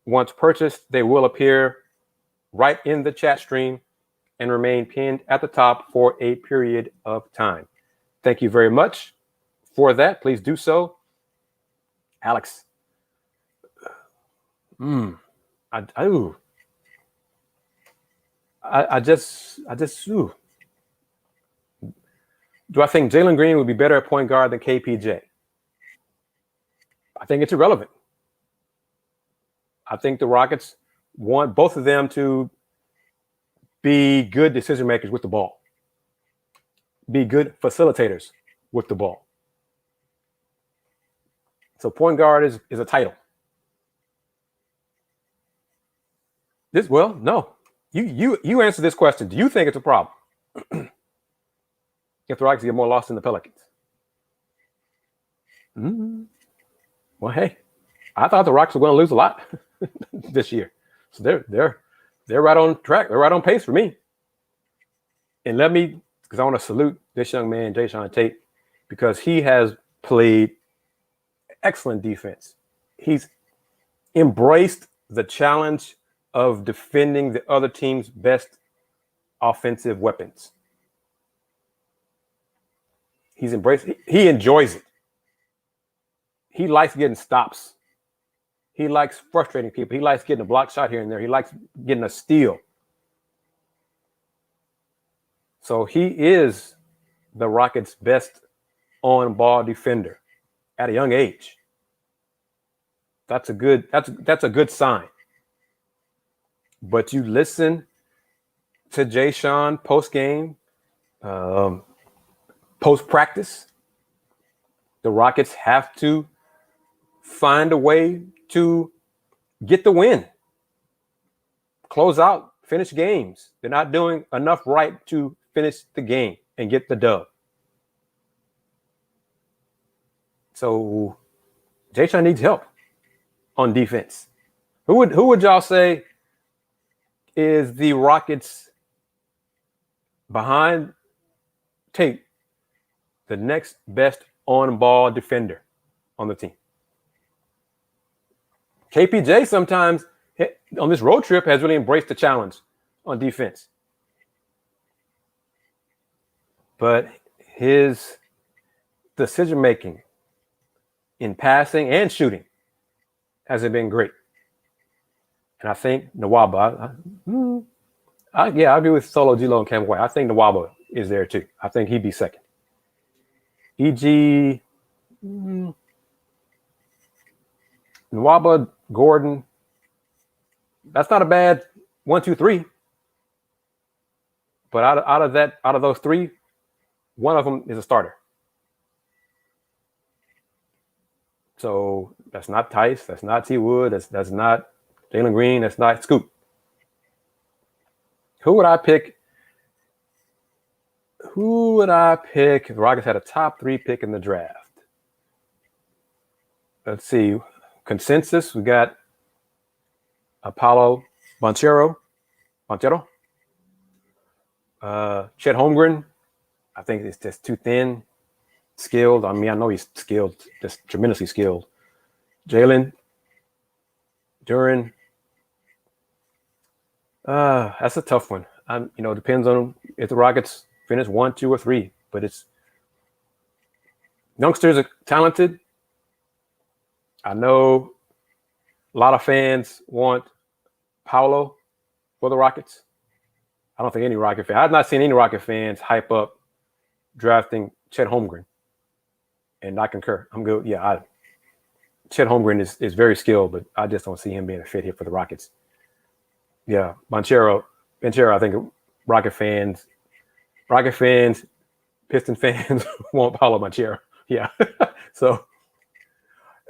Once purchased, they will appear right in the chat stream and remain pinned at the top for a period of time. Thank you very much for that. Please do so. Alex. I just ooh. Do I think Jalen Green would be better at point guard than KPJ? I think it's irrelevant. I think the Rockets want both of them to be good decision makers with the ball, be good facilitators with the ball. So point guard is a title. No. You answer this question. Do you think it's a problem if the Rockets get more lost than the Pelicans? Well, hey, I thought the Rockets were going to lose a lot this year, so they're right on track. They're right on pace for me. And because I want to salute this young man, Jae'Sean Tate, because he has played excellent defense. He's embraced the challenge of defending the other team's best offensive weapons. He enjoys it. He likes getting stops. He likes frustrating people. He likes getting a block shot here and there. He likes getting a steal. So he is the Rockets' best on-ball defender at a young age. That's a good sign. But you listen to Jae'Sean post-game, post-practice. The Rockets have to find a way to get the win, close out, finish games. They're not doing enough right to finish the game and get the dub. So Jae'Sean needs help on defense. Who would y'all say is the Rockets behind Tate, the next best on-ball defender on the team? KPJ sometimes on this road trip has really embraced the challenge on defense. But his decision-making in passing and shooting hasn't been great. And I think Nwaba, I agree with Solo, Gilo, and Cam White. I think Nwaba is there too. I think he'd be second. E.G., Nwaba, Gordon, that's not a bad 1, 2, 3. But out of those three, one of them is a starter. So that's not Tice, that's not T. Wood, that's not Jalen Green, that's not Scoop. Who would I pick? The Rockets had a top 3 pick in the draft. Let's see. Consensus, we got Apollo Banchero. Chet Holmgren, I think it's just too thin. Skilled. I mean, I know he's skilled, just tremendously skilled. Jalen Duren. That's a tough one. Depends on if the Rockets finish 1, 2, or 3. But it's youngsters are talented. I know a lot of fans want Paolo for the Rockets. I don't think any Rocket fan. I've not seen any Rocket fans hype up drafting Chet Holmgren. And I concur. I'm good. Yeah, Chet Holmgren is very skilled, but I just don't see him being a fit here for the Rockets. Yeah, Banchero, I think Rocket fans, Piston fans want Paolo Banchero. Yeah. So,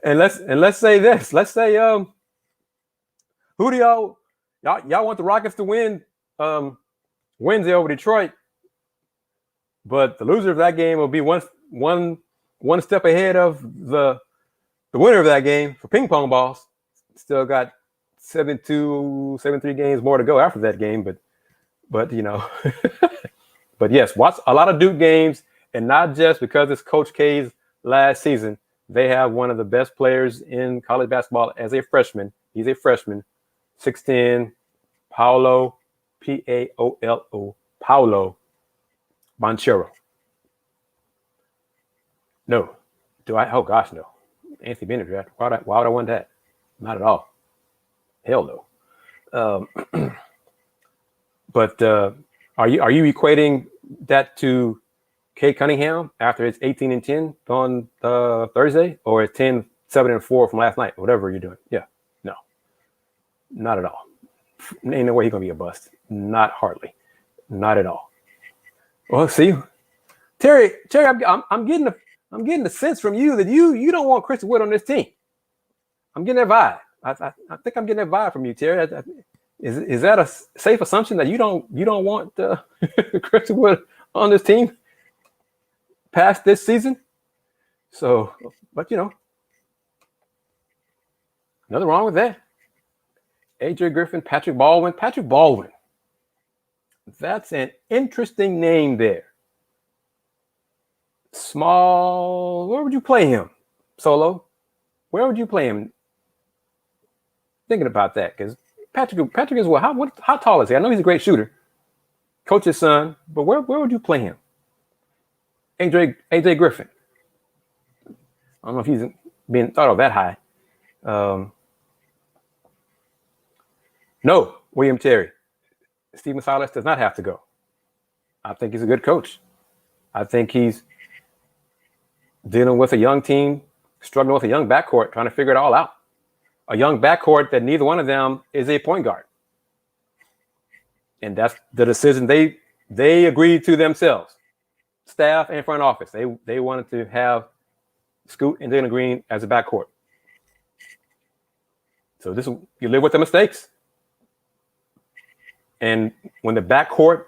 and let's say this. Let's say who do y'all want the Rockets to win Wednesday over Detroit? But the loser of that game will be one step ahead of the winner of that game for ping pong balls. Still got 72, 73 games more to go after that game, but you know, but yes, watch a lot of Duke games, and not just because it's Coach K's last season. They have one of the best players in college basketball as a freshman. He's a freshman, 6'10", Paolo, Paolo, Paolo Banchero. No. Do I? Oh, gosh, no. Anthony Bennett draft. Why would I want that? Not at all. Hell no. But are you equating that to Cade Cunningham after it's 18-10 on Thursday, or it's 10-7-4 from last night, whatever you're doing? Yeah, no, not at all. Ain't no way he's gonna be a bust. Not hardly, not at all. Well, see, Terry, I'm getting the sense from you that you don't want Chris Wood on this team. I'm getting that vibe. I think I'm getting that vibe from you, Terry. Is that a safe assumption that you don't want Chris Wood on this team past this season? So, but you know, nothing wrong with that. AJ Griffin, Patrick Baldwin. That's an interesting name there. Small. Where would you play him, Solo? Where would you play him? Thinking about that, because Patrick is what? How tall is he? I know he's a great shooter, coach's son, but where would you play him? AJ Griffin. I don't know if he's being thought of that high. No, William Terry. Stephen Silas does not have to go. I think he's a good coach. I think he's dealing with a young team, struggling with a young backcourt, trying to figure it all out. A young backcourt that neither one of them is a point guard. And that's the decision they agreed to themselves, staff and front office. They wanted to have Scoot and Jalen Green as a backcourt. So you live with the mistakes. And when the backcourt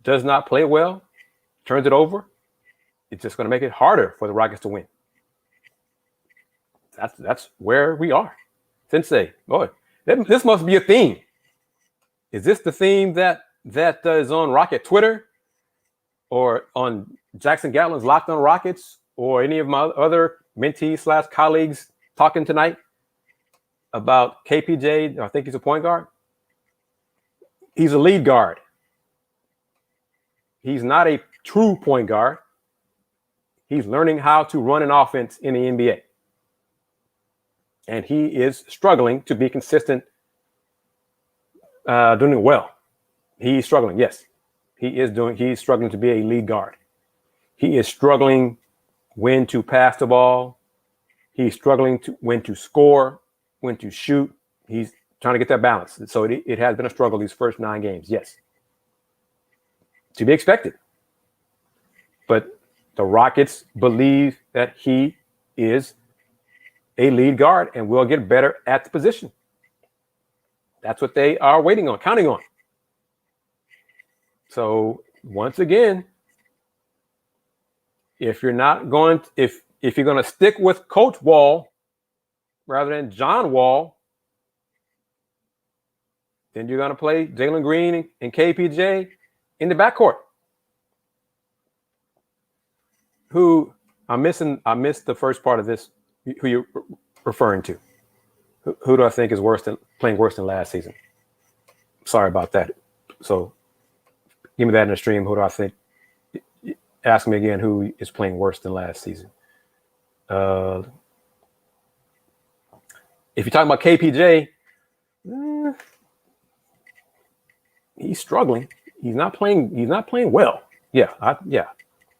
does not play well, turns it over, it's just going to make it harder for the Rockets to win. That's where we are. Sensei, boy, this must be a theme. Is this the theme that is on Rocket Twitter or on Jackson Gatlin's Locked on Rockets or any of my other mentees / colleagues talking tonight about KPJ? I think he's a point guard. He's a lead guard. He's not a true point guard. He's learning how to run an offense in the NBA. And he is struggling to be consistent, doing it well. He's struggling, yes. He's struggling to be a lead guard. He is struggling when to pass the ball. He's struggling when to score, when to shoot. He's trying to get that balance. So it has been a struggle these first 9 games, yes. To be expected. But the Rockets believe that he is a lead guard and will get better at the position. That's what they are waiting on, counting on. So once again, if you're going to stick with Coach Wall rather than John Wall, then you're going to play Jalen Green and KPJ in the backcourt. Who I missed the first part of this. Who you're referring to? Who do I think is playing worse than last season? Sorry about that. So give me that in the stream. Who do I think? Ask me again who is playing worse than last season. If you're talking about KPJ, he's struggling. He's not playing well. Yeah.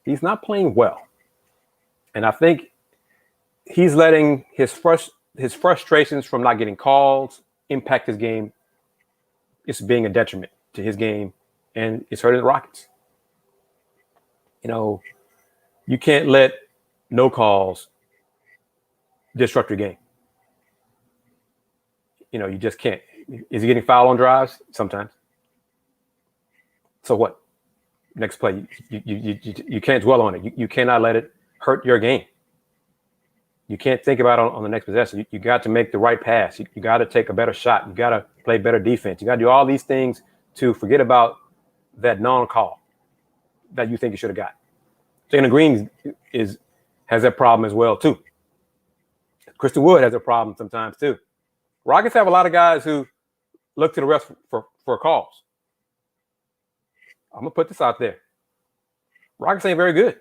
He's not playing well. And I think he's letting his frustrations from not getting calls impact his game. It's being a detriment to his game, and it's hurting the Rockets. You know, you can't let no calls disrupt your game. You know, you just can't. Is he getting fouled on drives? Sometimes. So what? Next play, you can't dwell on it. You cannot let it hurt your game. You can't think about it on the next possession. You got to make the right pass. You got to take a better shot. You got to play better defense. You got to do all these things to forget about that non-call that you think you should have got. Jae'Sean Green has that problem as well too. Christian Wood has a problem sometimes too. Rockets have a lot of guys who look to the refs for calls. I'm gonna put this out there. Rockets ain't very good.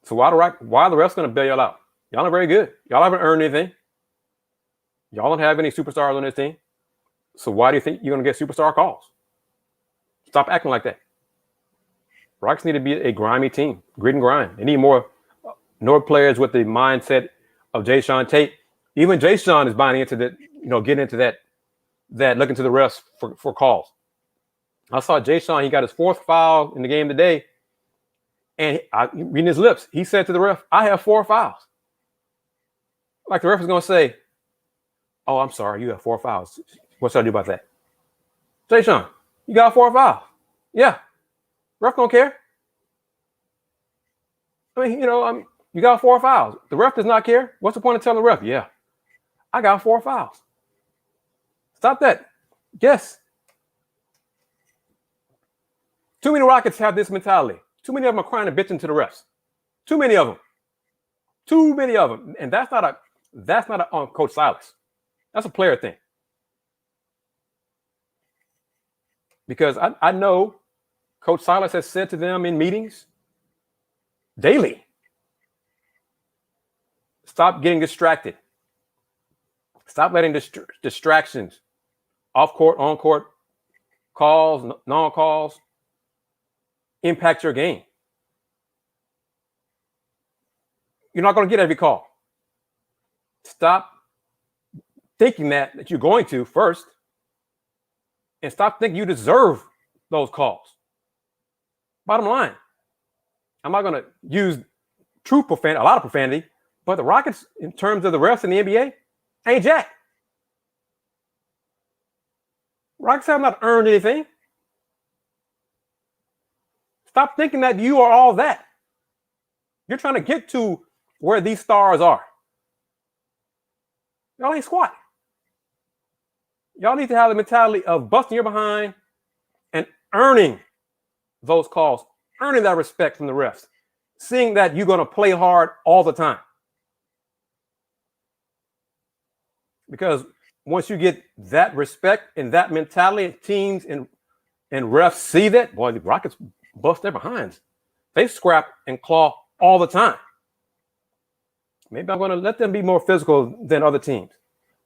So why are the refs gonna bail y'all out? Y'all not very good. Y'all haven't earned anything. Y'all don't have any superstars on this team. So why do you think you're gonna get superstar calls? Stop acting like that. Rockets need to be a grimy team, grit and grind. They need more players with the mindset of Jae'Sean Tate. Even Jae'Sean is buying into that, getting into that looking to the refs for calls. I saw Jae'Sean, he got his 4th foul in the game today. And reading his lips, he said to the ref, I have 4 fouls. Like the ref is going to say, oh, I'm sorry, you have 4 fouls. What should I do about that? Jae'Sean, you got 4 fouls. Yeah. Ref don't care. I mean, you got 4 fouls. The ref does not care. What's the point of telling the ref? Yeah, I got 4 fouls. Stop that. Yes. Too many Rockets have this mentality. Too many of them are crying and bitching to the refs. Too many of them. Too many of them. And that's not on Coach Silas. That's a player thing. Because I know Coach Silas has said to them in meetings daily, stop getting distracted. Stop letting distractions, off-court, on-court, calls, non-calls, impact your game. You're not going to get every call. Stop thinking that you're going to first, and stop thinking you deserve those calls. Bottom line, I'm not going to use true profanity, a lot of profanity, but the Rockets, in terms of the refs in the NBA, ain't jack. Rockets have not earned anything. Stop thinking that you are all that. You're trying to get to where these stars are. Y'all ain't squat. Y'all need to have the mentality of busting your behind and earning those calls, earning that respect from the refs, seeing that you're going to play hard all the time. Because once you get that respect and that mentality, teams and refs see that, boy, the Rockets bust their behinds. They scrap and claw all the time. Maybe I'm going to let them be more physical than other teams.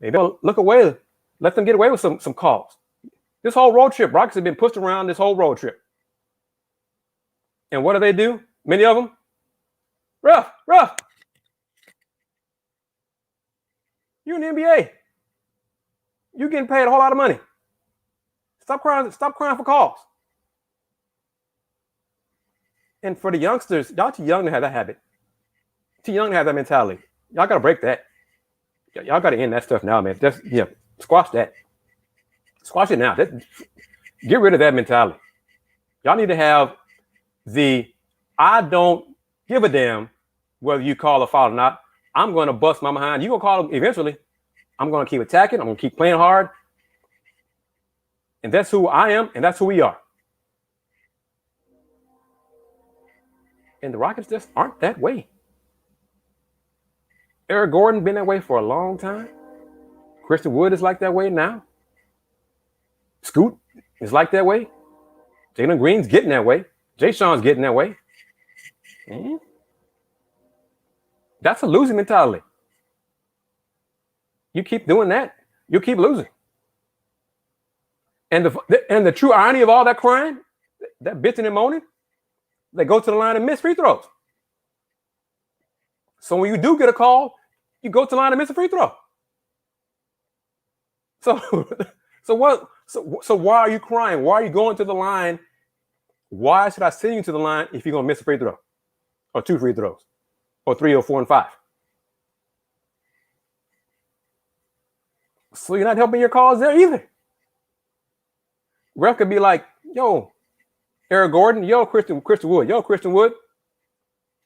Maybe I'll look away, let them get away with some calls. This whole road trip, Rockets have been pushed around this whole road trip. And what do? Many of them, ref. You in the NBA. You getting paid a whole lot of money. Stop crying for calls. And for the youngsters, y'all too young to have that habit. Too young to have that mentality. Y'all got to break that. Y'all got to end that stuff now, man. Squash that. Squash it now. Get rid of that mentality. Y'all need to have I don't give a damn whether you call a foul or not. I'm going to bust my behind. You're going to call them eventually. I'm going to keep attacking. I'm going to keep playing hard. And that's who I am, and that's who we are. And the Rockets just aren't that way. Eric Gordon been that way for a long time. Christian Wood is like that way now. Scoot is like that way. Jae'Sean Green's getting that way. Jae'Sean's getting that way. And that's a losing mentality. You keep doing that, you keep losing. And the true irony of all that crying, that bitching and moaning, they go to the line and miss free throws. So when you do get a call, you go to the line and miss a free throw. So why are you crying? Why are you going to the line? Why should I send you to the line if you're gonna miss a free throw, or 2 free throws, or 3 or 4 and 5? So you're not helping your cause there either. Ref could be like, yo, Eric Gordon, yo, Christian Wood,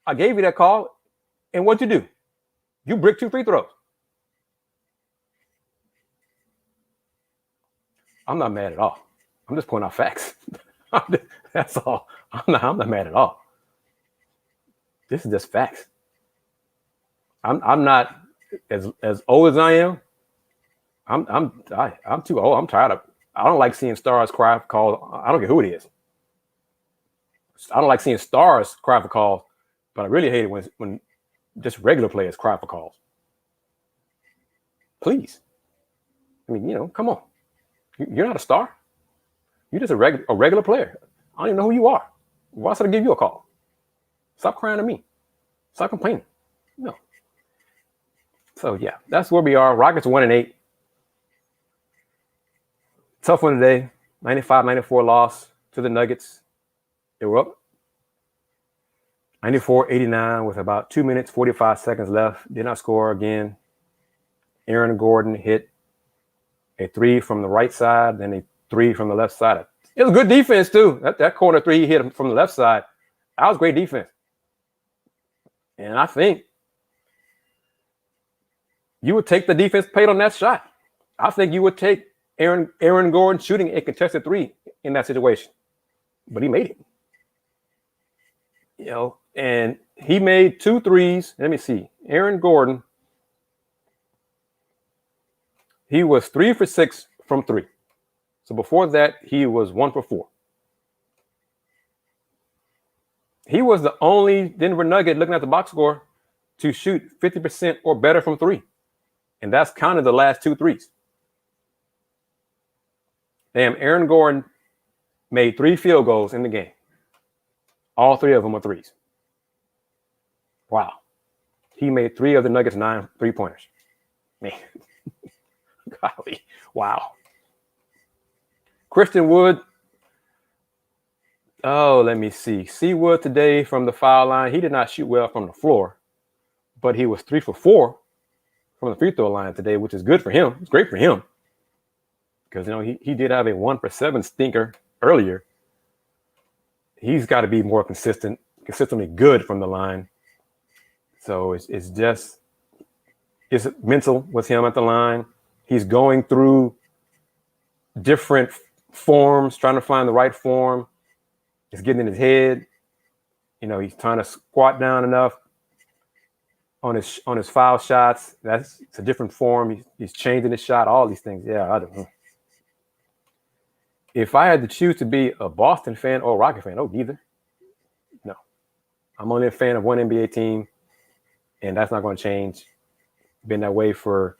I gave you that call, and what'd you do? You brick 2 free throws. I'm not mad at all. I'm just pointing out facts. That's all. I'm not mad at all. This is just facts. I'm not as old as I am. I'm too old. I'm tired of. I don't like seeing stars cry for calls. I don't care who it is. I don't like seeing stars cry for calls, but I really hate it when just regular players cry for calls. Please. I mean, come on. You're not a star. You're just a regular player. I don't even know who you are. Why should I give you a call? Stop crying to me. Stop complaining. No. So, yeah, that's where we are. Rockets 1-8. Tough one today. 95-94 loss to the Nuggets. They were up 94-89 with about 2 minutes, 45 seconds left. Did not score again. Aaron Gordon hit a 3 from the right side, then a 3 from the left side. It was good defense, too. That corner 3 he hit from the left side. That was great defense. And I think you would take the defense played on that shot. I think you would take Aaron Gordon shooting a contested 3 in that situation. But he made it. And he made 2 threes. Let me see. Aaron Gordon, he was 3 for 6 from 3. So before that, he was 1 for 4. He was the only Denver Nugget looking at the box score to shoot 50% or better from 3. And that's kind of the last 2 threes. Damn, Aaron Gordon made 3 field goals in the game. All 3 of them were 3s. Wow. He made 3 of the Nuggets' 9 3-pointers. Man. Golly. Wow. Christian Wood. Oh, let me see. Wood today from the foul line. He did not shoot well from the floor, but he was 3 for 4 from the free throw line today, which is good for him. It's great for him because, he did have a 1 for 7 stinker earlier. He's got to be more consistently good from the line. So it's mental with him at the line. He's going through different forms, trying to find the right form. It's getting in his head. He's trying to squat down enough on his foul shots. It's a different form. He's changing his shot, all these things. Yeah, I don't know. If I had to choose to be a Boston fan or a Rocket fan, neither. No. I'm only a fan of one NBA team, and that's not going to change. Been that way for,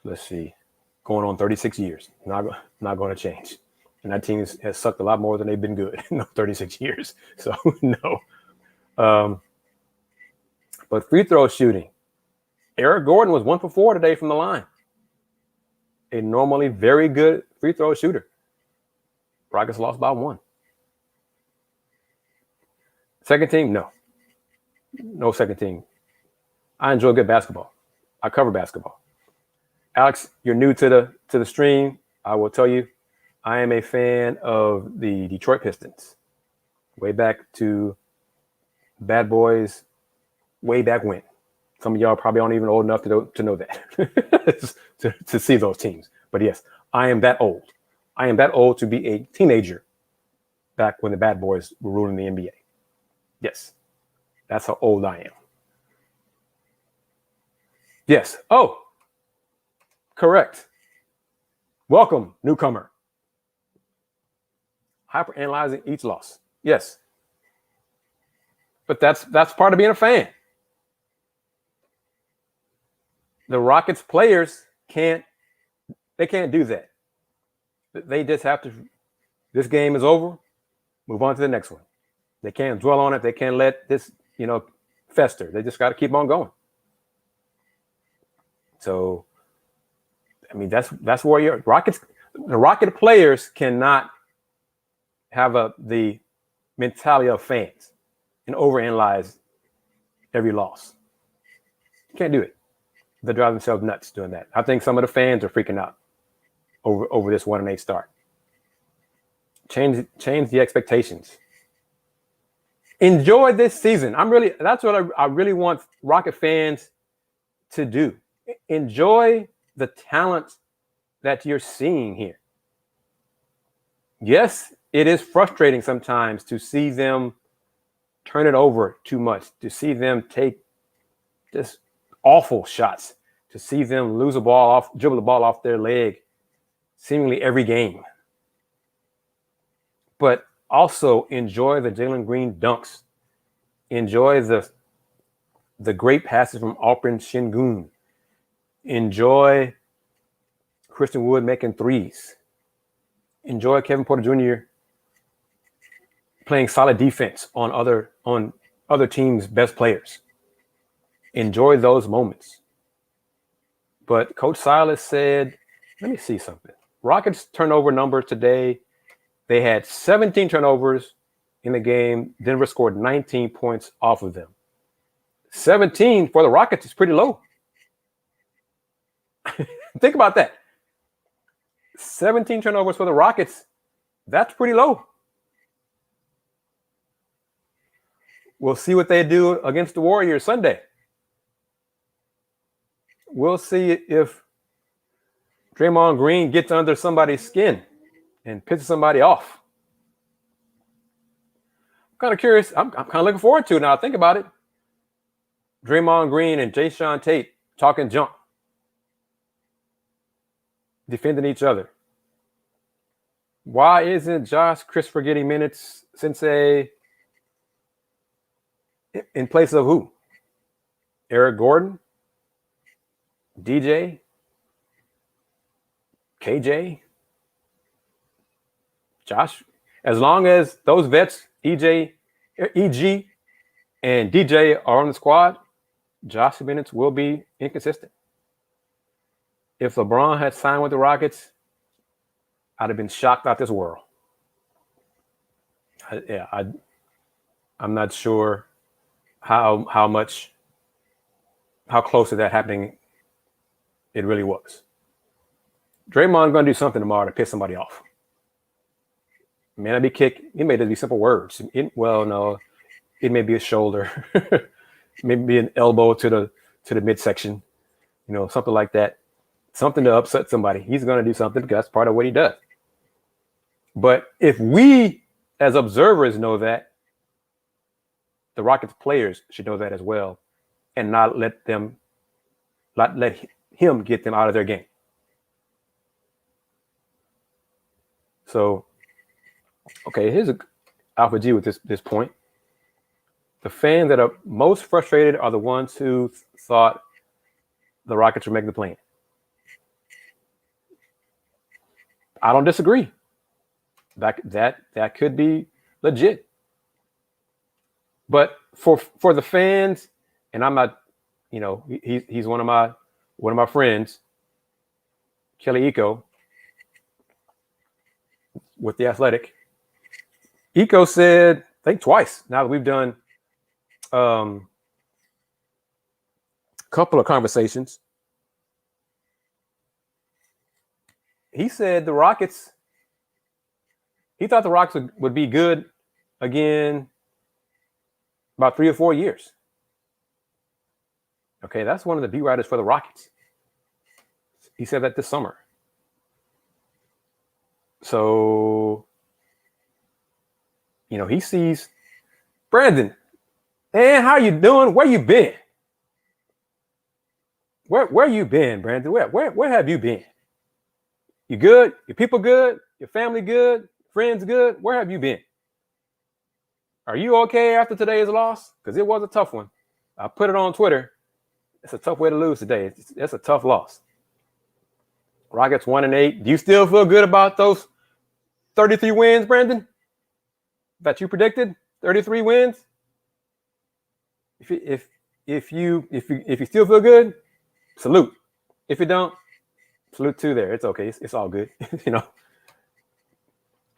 going on 36 years. Not going to change. And that team has sucked a lot more than they've been good in 36 years. So, no. But free throw shooting. Eric Gordon was 1 for 4 today from the line. A normally very good free throw shooter. Rockets lost by 1. Second team, no. No second team. I enjoy good basketball. I cover basketball. Alex, you're new to the stream. I will tell you, I am a fan of the Detroit Pistons. Way back to Bad Boys, way back when. Some of y'all probably aren't even old enough to know that, to see those teams. But yes, I am that old. I am that old to be a teenager back when the Bad Boys were ruling the NBA. Yes, that's how old I am. Yes. Oh, correct. Welcome, newcomer. Hyperanalyzing each loss. Yes. But that's part of being a fan. The Rockets players can't do that. They just have to, this game is over, move on to the next one. They can't dwell on it. They can't let this, fester. They just got to keep on going. So, that's where the Rocket players cannot have the mentality of fans and overanalyze every loss. You can't do it. They drive themselves nuts doing that. I think some of the fans are freaking out over this 1-8 start. Change the expectations. Enjoy this season. That's what I really want Rocket fans to do. Enjoy the talent that you're seeing here. Yes, it is frustrating sometimes to see them turn it over too much, to see them take just awful shots, to see them lose a ball off, dribble the ball off their leg seemingly every game. But also enjoy the Jalen Green dunks. Enjoy the great passes from Alperen Şengün. Enjoy Christian Wood making threes. Enjoy Kevin Porter Jr. playing solid defense on other teams' best players. Enjoy those moments. But Coach Silas said, let me see something. Rockets turnover numbers today, they had 17 turnovers in the game. Denver scored 19 points off of them. 17 for the Rockets is pretty low. Think about that. 17 turnovers for the Rockets, that's pretty low. We'll see what they do against the Warriors Sunday. We'll see if Draymond Green gets under somebody's skin and pisses somebody off. I'm kind of curious. I'm kind of looking forward to it now. Think about it. Draymond Green and Jae'Sean Tate talking junk, defending each other. Why isn't Josh Christopher getting minutes, Sensei, in place of who? Eric Gordon? DJ? KJ? Josh? As long as those vets, EG, and DJ are on the squad, Josh minutes will be inconsistent. If LeBron had signed with the Rockets, I'd have been shocked out this world. I'm not sure how close to that happening it really was. Draymond going to do something tomorrow to piss somebody off. May not be kick. It may just be simple words. No, it may be a shoulder, maybe an elbow to the midsection, something like that. Something to upset somebody. He's going to do something because that's part of what he does. But if we, as observers, know that, the Rockets players should know that as well, and not let him get them out of their game. So, okay, here's Alpha G with this point. The fans that are most frustrated are the ones who thought the Rockets would make the play. I don't disagree. That could be legit. But for the fans, and I'm not, he's one of my friends, Kelly Eco, with The Athletic. Eco said, I think twice, now that we've done a couple of conversations, he said he thought the Rockets would be good again about 3 or 4 years. Okay, that's one of the beat writers for the Rockets. He said that this summer. So, he sees Brandon. Man, how you doing? Where you been? Where you been, Brandon? Where have you been? You good? Your people good? Your family good? Friends good? Where have you been? Are you okay after today's loss? Because it was a tough one. I put it on Twitter. It's a tough way to lose today. It's a tough loss. Rockets 1-8. Do you still feel good about those 33 wins, Brandon? That you predicted? 33 wins? If you still feel good, salute. If you don't, salute too there. It's okay. It's all good.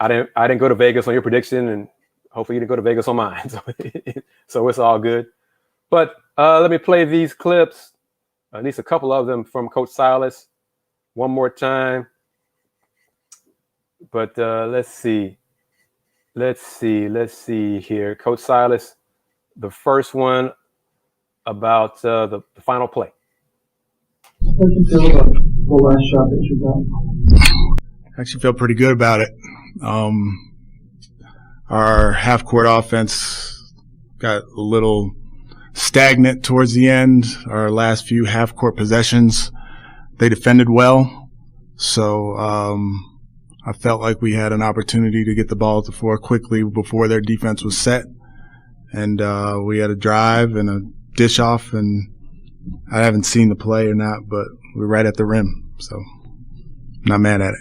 I didn't go to Vegas on your prediction, and hopefully you didn't go to Vegas on mine. So it's all good. But let me play these clips, at least a couple of them from Coach Silas, one more time. But let's see here. Coach Silas, the first one about the final play. How'd you feel about the last shot that you got? I actually felt pretty good about it. Our half-court offense got a little stagnant towards the end. Our last few half-court possessions, they defended well. So I felt like we had an opportunity to get the ball to the floor quickly before their defense was set. And we had a drive and a dish off, and I haven't seen the play or not, but we're right at the rim. So not mad at it.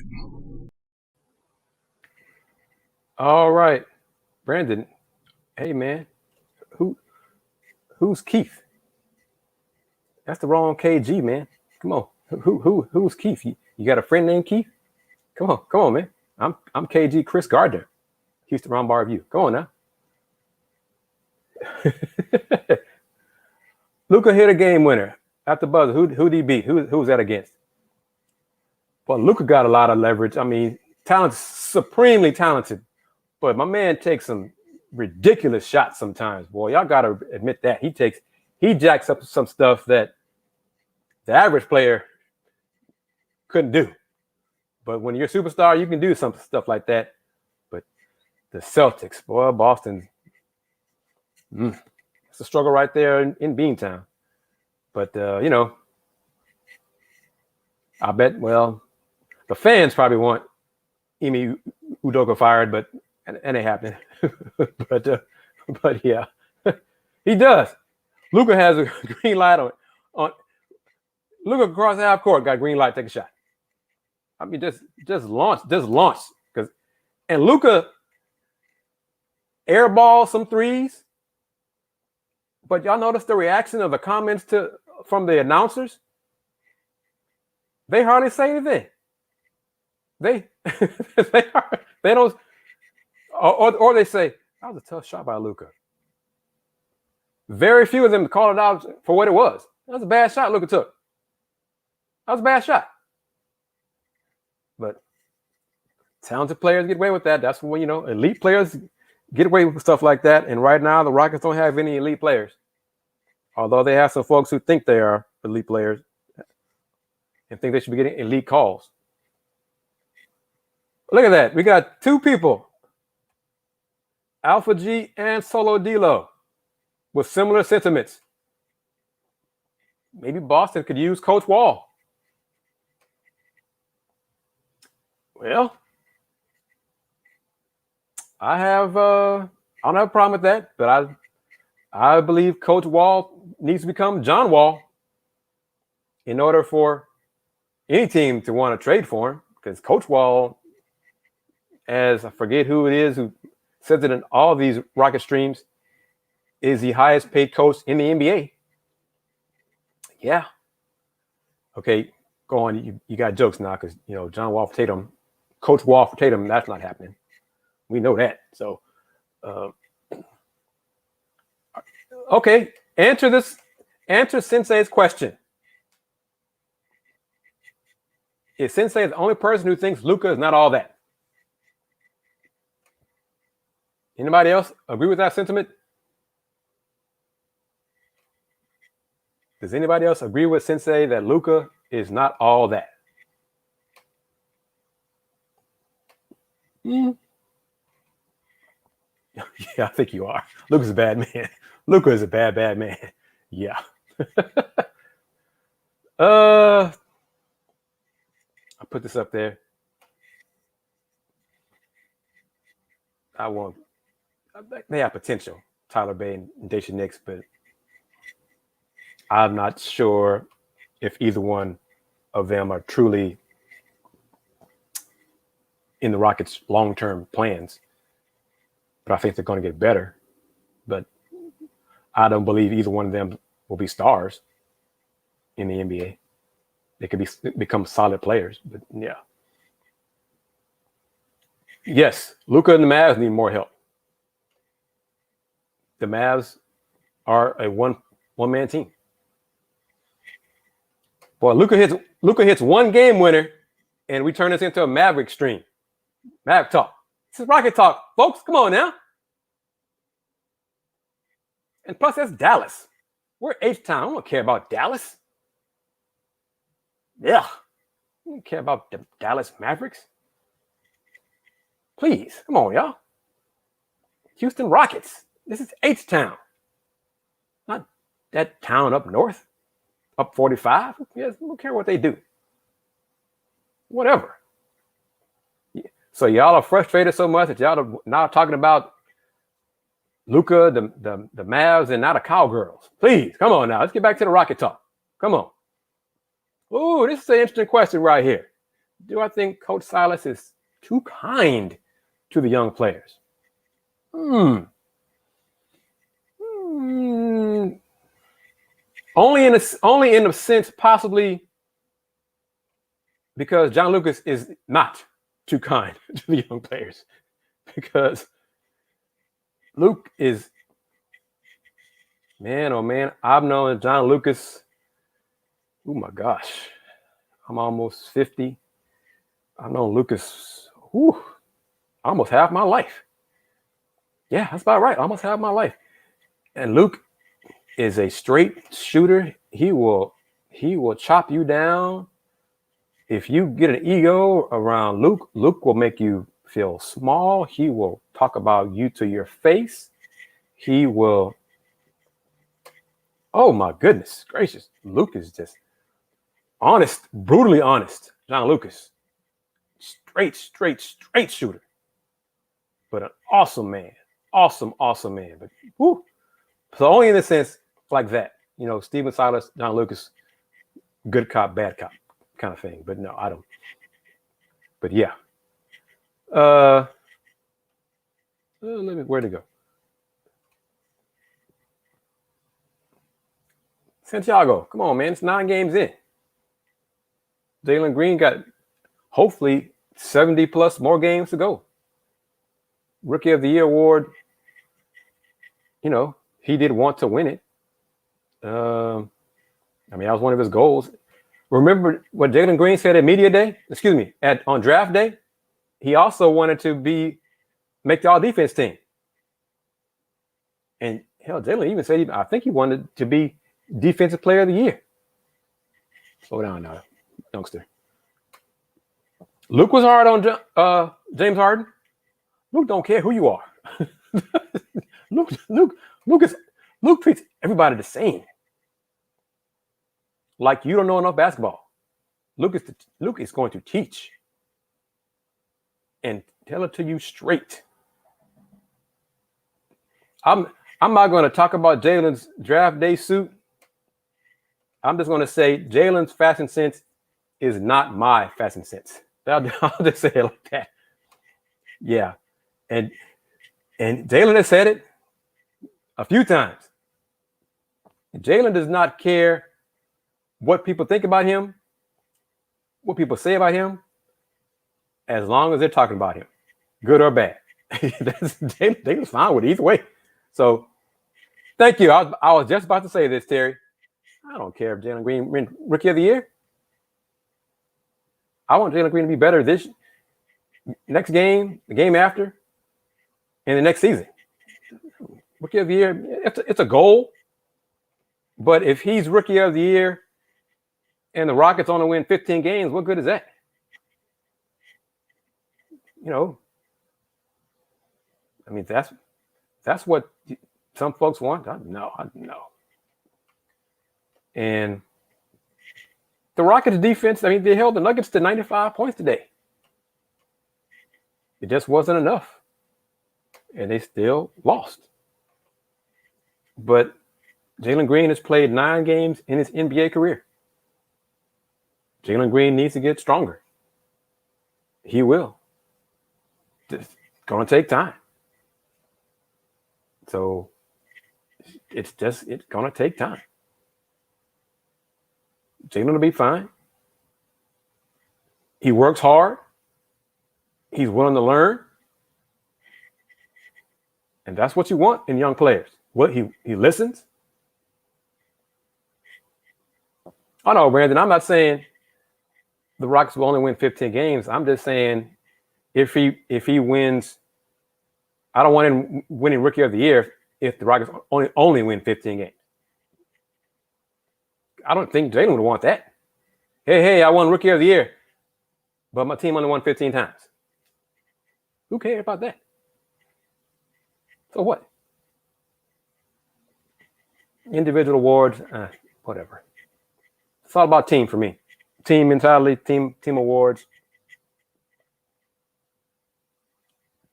All right. Brandon, hey man, who's Keith? That's the wrong KG, man. Come on, who's Keith? You got a friend named Keith? Come on, man. I'm KG Kris Gardner, Houston Roundball Review. Come on now. Luka hit a game winner at the buzzer. Who'd he beat? Who was that against? Well, Luka got a lot of leverage. I mean, talented, supremely talented. But my man takes some ridiculous shots sometimes, boy. Y'all got to admit that. He jacks up some stuff that the average player couldn't do. But when you're a superstar, you can do some stuff like that. But the Celtics, boy, Boston, it's a struggle right there in Beantown. But, I bet, well, the fans probably want Ime Udoka fired, but and it happened. but yeah, he does. Luka has a green light on Luka across half court, got a green light, take a shot. I mean, just launch. And Luka airball some threes. But y'all notice the reaction of the comments from the announcers? They hardly say anything. They don't, or they say, that was a tough shot by Luka. Very few of them call it out for what it was. That was a bad shot Luka took. That was a bad shot. But talented players get away with that. That's when, elite players get away with stuff like that. And right now, the Rockets don't have any elite players. Although they have some folks who think they are elite players and think they should be getting elite calls. Look at that. We got two people, Alpha G and Solo D-Lo, with similar sentiments. Maybe Boston could use Coach Wall. Well, I don't have a problem with that, but I believe Coach Wall needs to become John Wall in order for any team to want to trade for him, because Coach Wall, as I forget who it is who says it in all these Rocket streams, is the highest paid coach in the NBA. Yeah. Okay, go on. You got jokes now because, John Wall for Tatum, Coach Wall for Tatum, that's not happening. We know that. So, okay, answer Sensei's question. Is Sensei the only person who thinks Luka is not all that? Anybody else agree with that sentiment? Does anybody else agree with Sensei that Luka is not all that? Yeah, I think you are. Luka's a bad man. Luka is a bad man. Yeah. I'll put this up there. They have potential, Tyler Bay and Jae'Sean Nix, but I'm not sure if either one of them are truly in the Rockets' long-term plans. But I think they're going to get better. But I don't believe either one of them will be stars in the NBA. They could become solid players, but yeah. Yes, Luka and the Mavs need more help. The Mavs are a one-man team. Boy, Luka hits one game winner, and we turn this into a Maverick stream. Maverick talk. This is Rocket talk, folks. Come on now. And plus, that's Dallas. We're H-Town. I don't care about Dallas. Yeah. You don't care about the Dallas Mavericks. Please, come on, y'all. Houston Rockets. This is H-Town. Not that town up north, up 45. Yes, I don't care what they do. Whatever. So y'all are frustrated so much that y'all are now talking about Luka, the Mavs, and not the Cowgirls. Please, come on now. Let's get back to the Rocket talk. Come on. Ooh, this is an interesting question right here. Do I think Coach Silas is too kind to the young players? Only in a sense, possibly, because John Lucas is not too kind to the young players. Because Luke is, man, oh man, I've known John Lucas. Oh my gosh, I'm almost 50. I've known Lucas almost half my life. Yeah, that's about right. Almost half my life. And Luke is a straight shooter. He will chop you down. If you get an ego around Luke, Luke will make you feel small. He will talk about you to your face. He will. Oh my goodness gracious. Luke is just honest, brutally honest. John Lucas. Straight shooter. But an awesome man. Awesome man. But so only in the sense like that. You know, Stephen Silas, John Lucas, good cop, bad cop kind of thing. But no, I don't. But yeah. Where'd it go? Santiago, come on, man. It's 9 games in. Jalen Green got hopefully 70 plus more games to go. Rookie of the Year award. You know, he did want to win it. I mean, that was one of his goals. Remember what Jalen Green said on draft day? He also wanted to make the all defense team. And hell, Jalen even said I think he wanted to be defensive player of the year. Slow down now, youngster. Luke was hard on James Harden. Luke don't care who you are. Luke treats everybody the same. Like you don't know enough basketball. Luke is going to teach and tell it to you straight. I'm not going to talk about Jalen's draft day suit. I'm just going to say Jalen's fashion sense is not my fashion sense. I'll just say it like that. Yeah. And Jalen has said it a few times. Jalen does not care what people think about him, what people say about him, as long as they're talking about him, good or bad. Jalen's fine with it either way. So thank you. I was just about to say this, Terry. I don't care if Jalen Green wins Rookie of the Year. I want Jalen Green to be better this next game, the game after, and the next season. Rookie of the Year, it's a goal. But if he's Rookie of the Year and the Rockets only win 15 games, what good is that? You know, I mean, that's what some folks want. No. And the Rockets defense, I mean, they held the Nuggets to 95 points today. It just wasn't enough. And they still lost. But Jalen Green has played 9 games in his NBA career. Jalen Green needs to get stronger. He will. It's going to take time. So it's going to take time. Jalen will be fine. He works hard. He's willing to learn. And that's what you want in young players. What he listens. Oh no, Brandon, I'm not saying the Rockets will only win 15 games. I'm just saying if he wins, I don't want him winning Rookie of the Year if the Rockets only win 15 games. I don't think Jalen would want that. Hey, I won Rookie of the Year, but my team only won 15 times. Who cares about that? So what? Individual awards, whatever. It's all about team for me. Team mentality, team awards.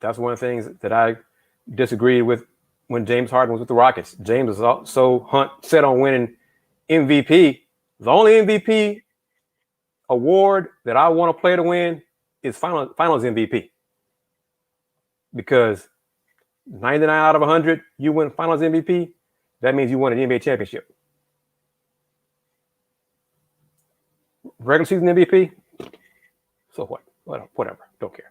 That's one of the things that I disagreed with when James Harden was with the Rockets. James was so set on winning MVP. The only MVP award that I want a player to win is Finals MVP. Because 99 out of 100, you win Finals MVP, that means you won an NBA championship. Regular season MVP, so what? Whatever. Don't care.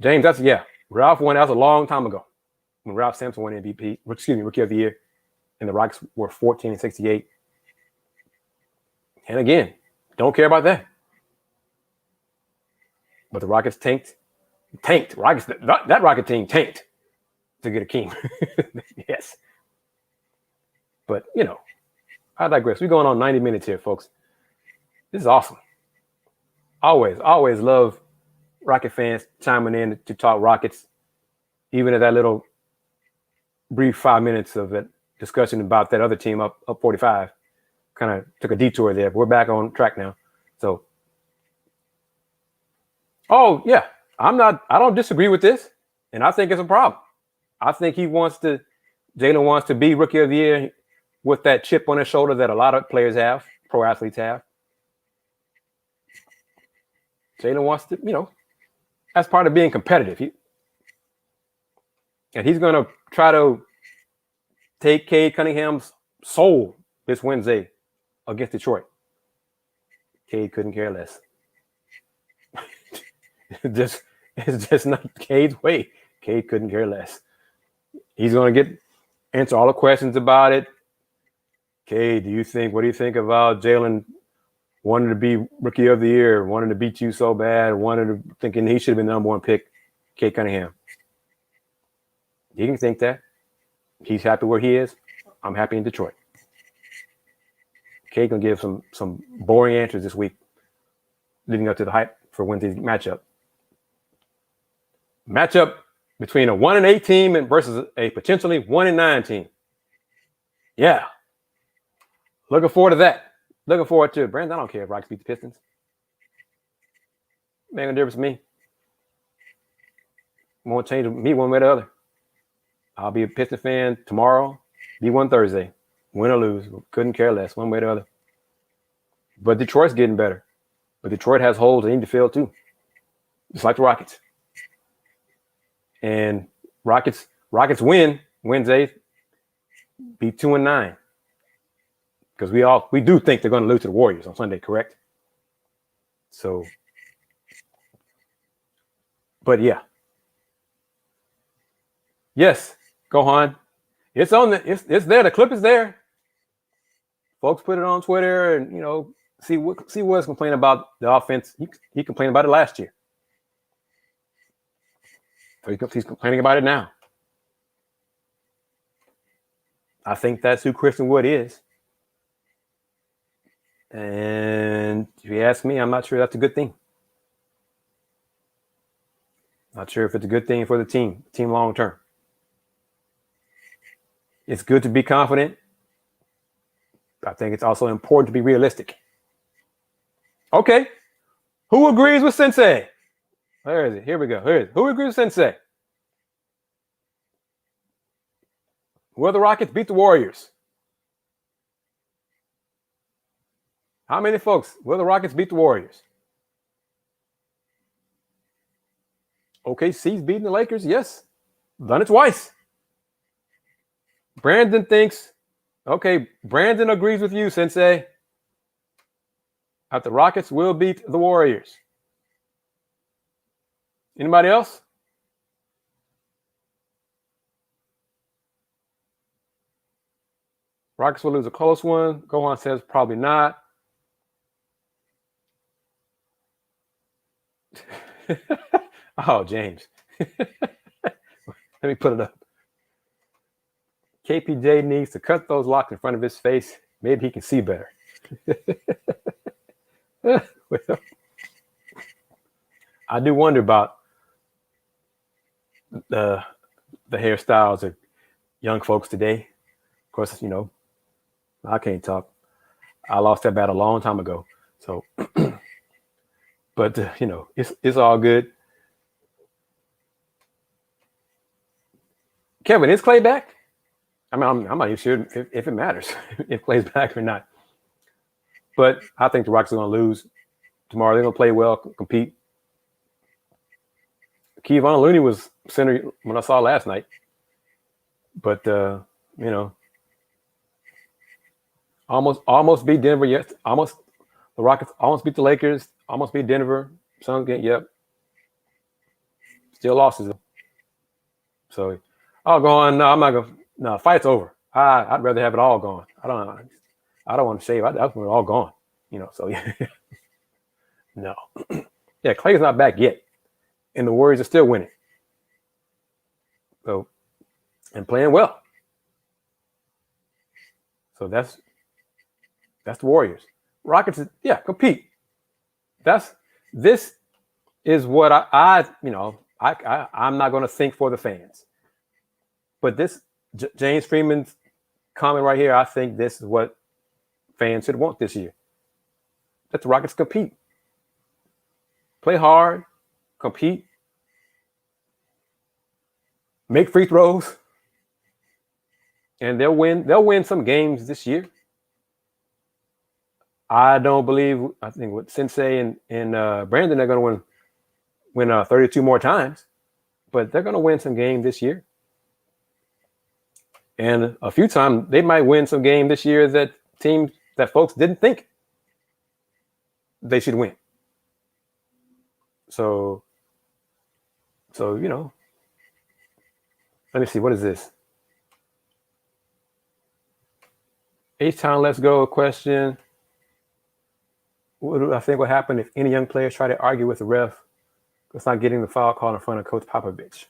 James, Ralph won. That was a long time ago when Ralph Sampson won MVP. Rookie of the Year, and the Rockets were 14-68. And again, don't care about that. But the Rockets tanked. Rockets. That Rocket team tanked to get Akeem. Yes. But I digress. We're going on 90 minutes here, folks. This is awesome. Always love Rocket fans chiming in to talk Rockets, even at that little brief 5 minutes of that discussion about that other team up 45. Kind of took a detour there, but we're back on track now. So, I don't disagree with this, and I think it's a problem. I think Jalen wants to be Rookie of the Year with that chip on his shoulder that a lot of players have, pro athletes have. Jalen wants to, that's part of being competitive. And he's going to try to take Cade Cunningham's soul this Wednesday against Detroit. Cade couldn't care less. It's just not Cade's way. Cade couldn't care less. He's going to answer all the questions about it. Cade, what do you think about Jalen wanting to be Rookie of the Year, wanting to beat you so bad, thinking he should have been the number one pick, Cade Cunningham? He can think that. He's happy where he is. I'm happy in Detroit. Cade gonna give some boring answers this week, leading up to the hype for Wednesday's matchup. Matchup between a 1-8 team versus a potentially 1-9 team. Yeah. Looking forward to that. Looking forward to it. Brandon, I don't care if Rockets beat the Pistons. Make no difference to me. Won't change me one way or the other. I'll be a Piston fan tomorrow, be one Thursday. Win or lose. Couldn't care less, one way or the other. But Detroit's getting better. But Detroit has holes they need to fill too. Just like the Rockets. And Rockets win Wednesday, be 2-9. Because we do think they're going to lose to the Warriors on Sunday, correct? So, but yeah. Yes, Gohan. It's it's there. The clip is there. Folks put it on Twitter and see what's complaining about the offense. He complained about it last year. So he's complaining about it now. I think that's who Christian Wood is. And if you ask me, I'm not sure that's a good thing. Not sure if it's a good thing for the team long term. It's good to be confident. I think it's also important to be realistic. Okay. Who agrees with Sensei? Where is it? Here we go. Who agrees with Sensei? Will the Rockets beat the Warriors? How many folks? Will the Rockets beat the Warriors? OKC's beating the Lakers. Yes. Done it twice. Brandon thinks, okay, Brandon agrees with you, Sensei, that the Rockets will beat the Warriors. Anybody else? Rockets will lose a close one. Gohan says probably not. Oh, James. Let me put it up. KPJ needs to cut those locks in front of his face. Maybe he can see better. Well, I do wonder about the hairstyles of young folks today. Of course, I can't talk. I lost that battle a long time ago. So, but it's all good. Kevin, is Clay back? I mean, I'm not even sure if it matters if Clay's back or not. But I think the Rockets are going to lose tomorrow. They're going to play well, compete. Kevon Looney was center when I saw last night. But, almost beat Denver. Yes, the Rockets almost beat the Lakers. Almost beat Denver. Suns game. Yep. Still losses. So I'll go on. No, I'm not going to. No, fight's over. I'd rather have it all gone. I don't want to shave. I want it all gone. So yeah. No. Yeah, Clay's not back yet. And the Warriors are still winning. So, and playing well. So that's the Warriors. Rockets, compete. This is what I'm not going to think for the fans. But this James Freeman's comment right here, I think this is what fans should want this year. Let the Rockets compete. Play hard, compete, make free throws, and they'll win. They'll win some games this year. I think with Sensei and Brandon, they're going to win 32 more times, but they're going to win some games this year. And a few times they might win some game this year that teams that folks didn't think they should win. So let me see, what is this? H-Town, let's go. Question. What do I think will happen if any young players try to argue with the ref because not getting the foul call in front of Coach Popovich?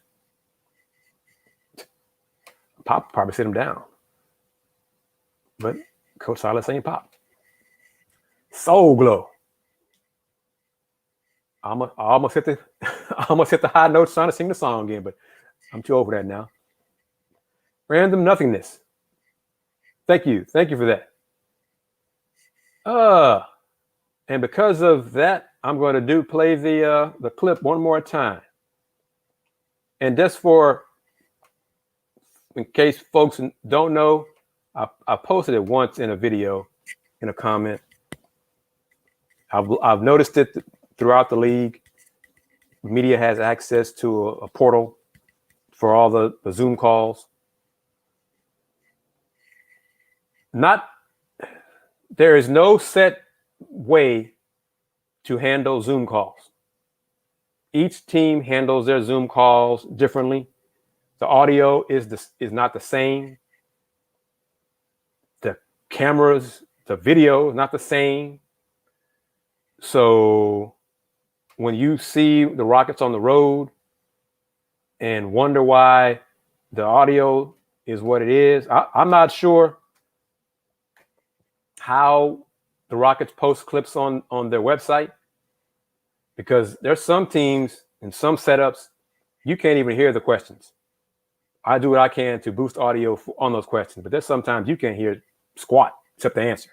Pop probably sit him down. But Coach Silas ain't Pop. Soul Glow. I almost hit the high notes trying to sing the song again, but I'm too over that now. Random nothingness. Thank you for that. And because of that, I'm going to play the clip one more time. And just in case folks don't know, I posted it once in a video, in a comment. I've noticed it throughout the league. Media has access to a portal for all the Zoom calls. There is no set way to handle Zoom calls. Each team handles their Zoom calls differently. The audio is not the same. The cameras, the video is not the same. So when you see the Rockets on the road and wonder why the audio is what it is, I'm not sure how the Rockets post clips on their website, because there's some teams and some setups you can't even hear the questions. I do what I can to boost audio on those questions, but there's sometimes you can't hear squat except the answer.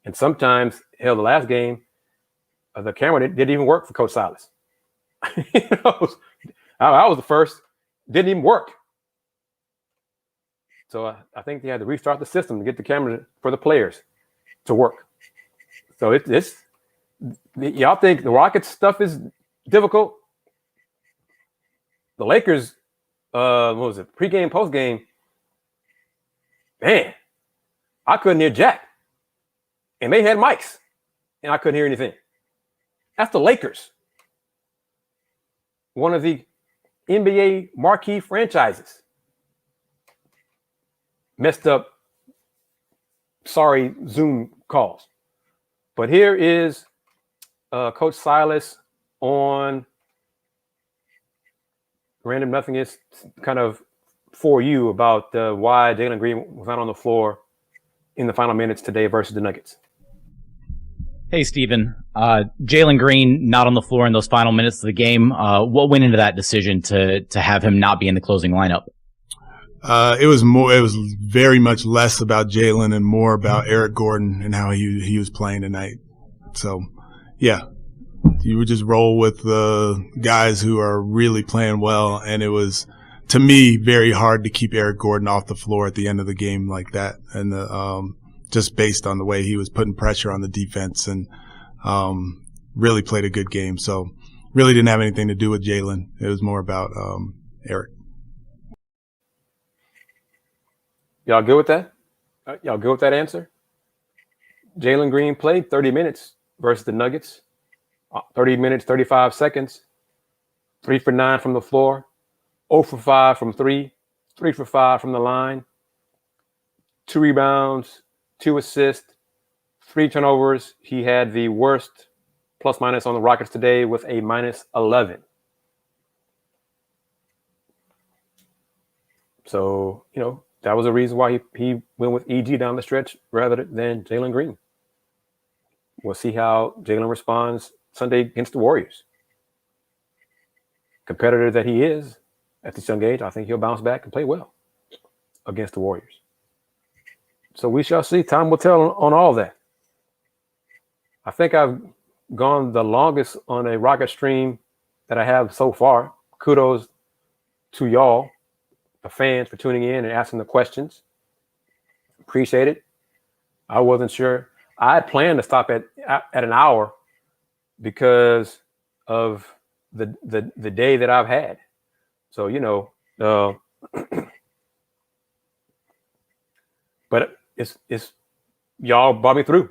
And sometimes, hell, the last game, the camera didn't even work for Coach Silas. I was the first, didn't even work. So I think they had to restart the system to get the camera for the players to work. So y'all think the Rockets stuff is difficult? The Lakers, what was it? Pre-game, post-game. Man, I couldn't hear Jack. And they had mics. And I couldn't hear anything. That's the Lakers. One of the NBA marquee franchises. Messed up, sorry, Zoom calls. But here is Coach Silas on Random Nothingness, kind of for you about why Jalen Green was not on the floor in the final minutes today versus the Nuggets. Hey, Steven. Jae'Sean Green not on the floor in those final minutes of the game. What went into that decision to have him not be in the closing lineup? It was very much less about Jalen and more about Eric Gordon and how he was playing tonight. So, yeah, you would just roll with the guys who are really playing well. And it was, to me, very hard to keep Eric Gordon off the floor at the end of the game like that. And just based on the way he was putting pressure on the defense and really played a good game. So really didn't have anything to do with Jalen. It was more about Eric. Y'all good with that? Y'all good with that answer? Jae'Sean Green played 30 minutes versus the Nuggets. 30 minutes, 35 seconds. 3 for 9 from the floor. 0 for 5 from 3. 3 for 5 from the line. 2 rebounds, 2 assists, 3 turnovers. He had the worst plus minus on the Rockets today with a -11. So, that was a reason why he went with EG down the stretch rather than Jae'Sean Green. We'll see how Jalen responds Sunday against the Warriors. Competitor that he is at this young age, I think he'll bounce back and play well against the Warriors. So we shall see. Time will tell on all that. I think I've gone the longest on a Rocket stream that I have so far. Kudos to y'all, the fans, for tuning in and asking the questions. Appreciate it. I wasn't sure. I had planned to stop at an hour because of the day that I've had. So, but it's y'all brought me through.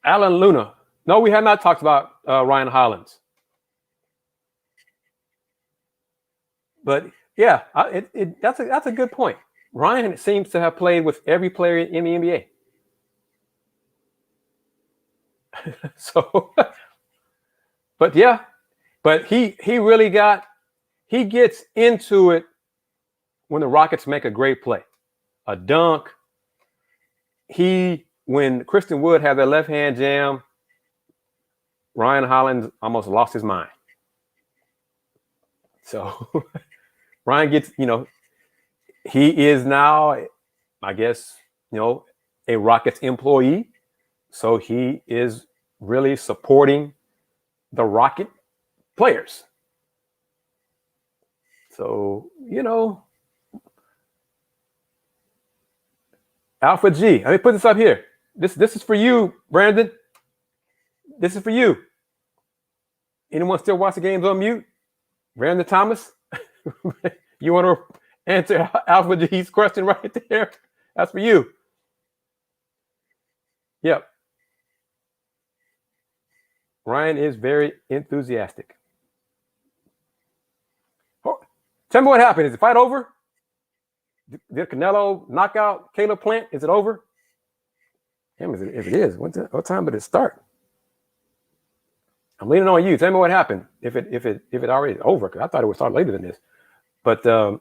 Alan Luna. No, we have not talked about Ryan Hollins. But yeah, that's a good point. Ryan seems to have played with every player in the NBA. So, but yeah, but he really gets into it when the Rockets make a great play, a dunk. When Christian Wood had that left hand jam, Ryan Hollins almost lost his mind. So Ryan gets, he is now, I guess, a Rockets employee. So he is really supporting the Rocket players. So, Alpha G. Let me put this up here. This is for you, Brandon. This is for you. Anyone still watch the games on mute? Brandon Thomas? You want to answer Alpha G's question right there? That's for you. Yep. Ryan is very enthusiastic. Oh, tell me what happened. Is the fight over? Did Canelo knock out Caleb Plant? Is it over? Damn, if it is, what time did it start? I'm leaning on you. Tell me what happened. If it already is over, because I thought it would start later than this. But but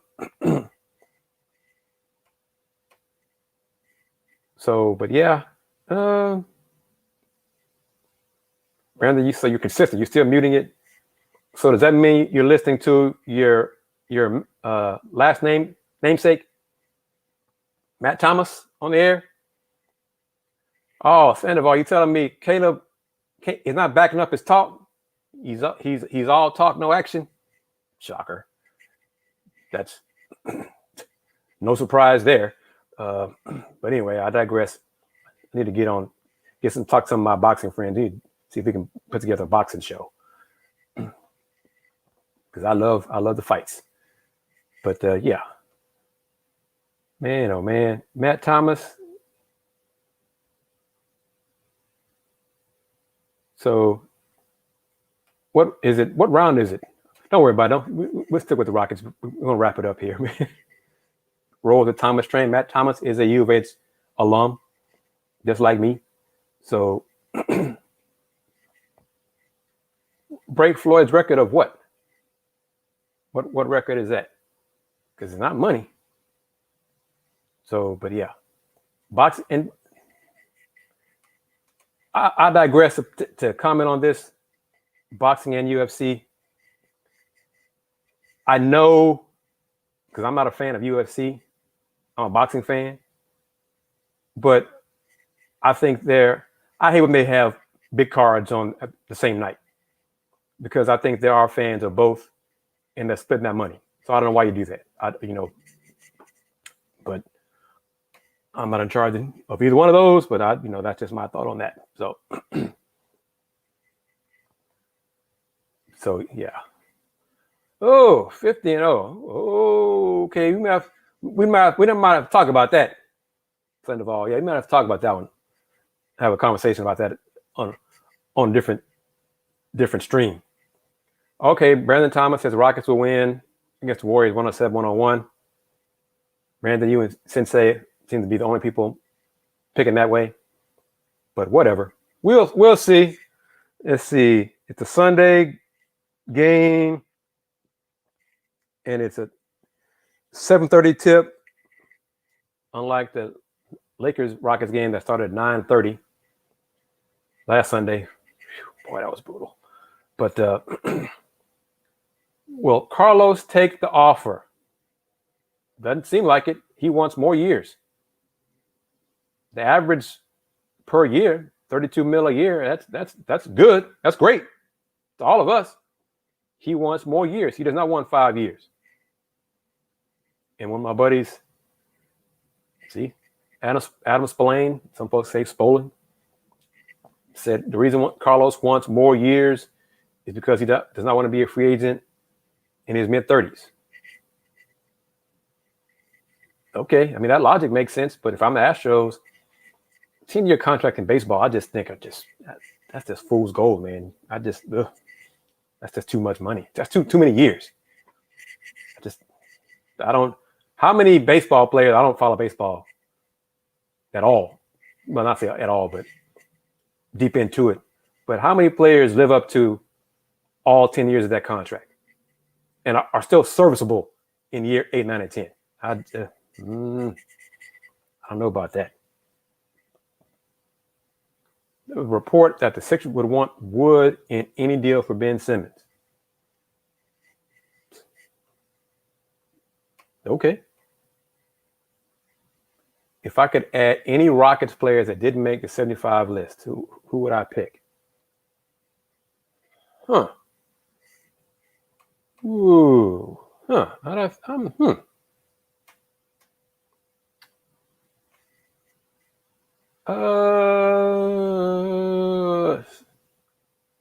yeah. Brandon, so you're consistent. You're still muting it. So does that mean you're listening to your last namesake, Matt Thomas, on the air? Oh, Sandoval, you telling me Caleb is not backing up his talk? He's all talk, no action. Shocker. That's no surprise there. But anyway, I digress. I need to talk to some of my boxing friends. See if we can put together a boxing show. Because I love the fights. But yeah. Man, oh man. Matt Thomas. So what is it? What round is it? Don't worry about it. We'll stick with the Rockets. We're gonna wrap it up here. Roll the Thomas train. Matt Thomas is a U of H alum, just like me. So break Floyd's record of what? What record is that? Because it's not money. So, but yeah, boxing, and I digress to comment on this, boxing and UFC. I know, because I'm not a fan of UFC. I'm a boxing fan. But I think I hate when they have big cards on the same night, because I think there are fans of both and they're splitting that money. So I don't know why you do that. But I'm not in charge of either one of those, but that's just my thought on that. So, yeah. Oh, 50-0. Oh, okay. We might have to talk about that. Sandoval. Yeah, we might have to talk about that one. Have a conversation about that on different stream. Okay, Brandon Thomas says Rockets will win against the Warriors 107-101. Brandon, you and Sensei seem to be the only people picking that way. But whatever. We'll see. Let's see. It's a Sunday game, and it's a 7:30 tip. Unlike the Lakers-Rockets game that started at 9:30 last Sunday. Boy, that was brutal. But will Carlos take the offer? Doesn't seem like it. He wants more years. The average per year, 32 mil a year. That's good. That's great to all of us. He wants more years. He does not want 5 years. And one of my buddies, Adam Spillane, some folks say Spolin, said the reason Carlos wants more years is because he does not want to be a free agent in his mid-30s. Okay, I mean, that logic makes sense, but if I'm the Astros, 10-year contract in baseball, I just think that's just fool's gold, man. That's just too much money. That's too many years. How many baseball players, I don't follow baseball at all. Well, not say at all, but deep into it. But how many players live up to all 10 years of that contract and are still serviceable in year 8, 9, and 10? I don't know about that. There was a report that the Sixers would want Wood in any deal for Ben Simmons. Okay. If I could add any Rockets players that didn't make the 75 list, who would I pick? Huh. Ooh. Huh.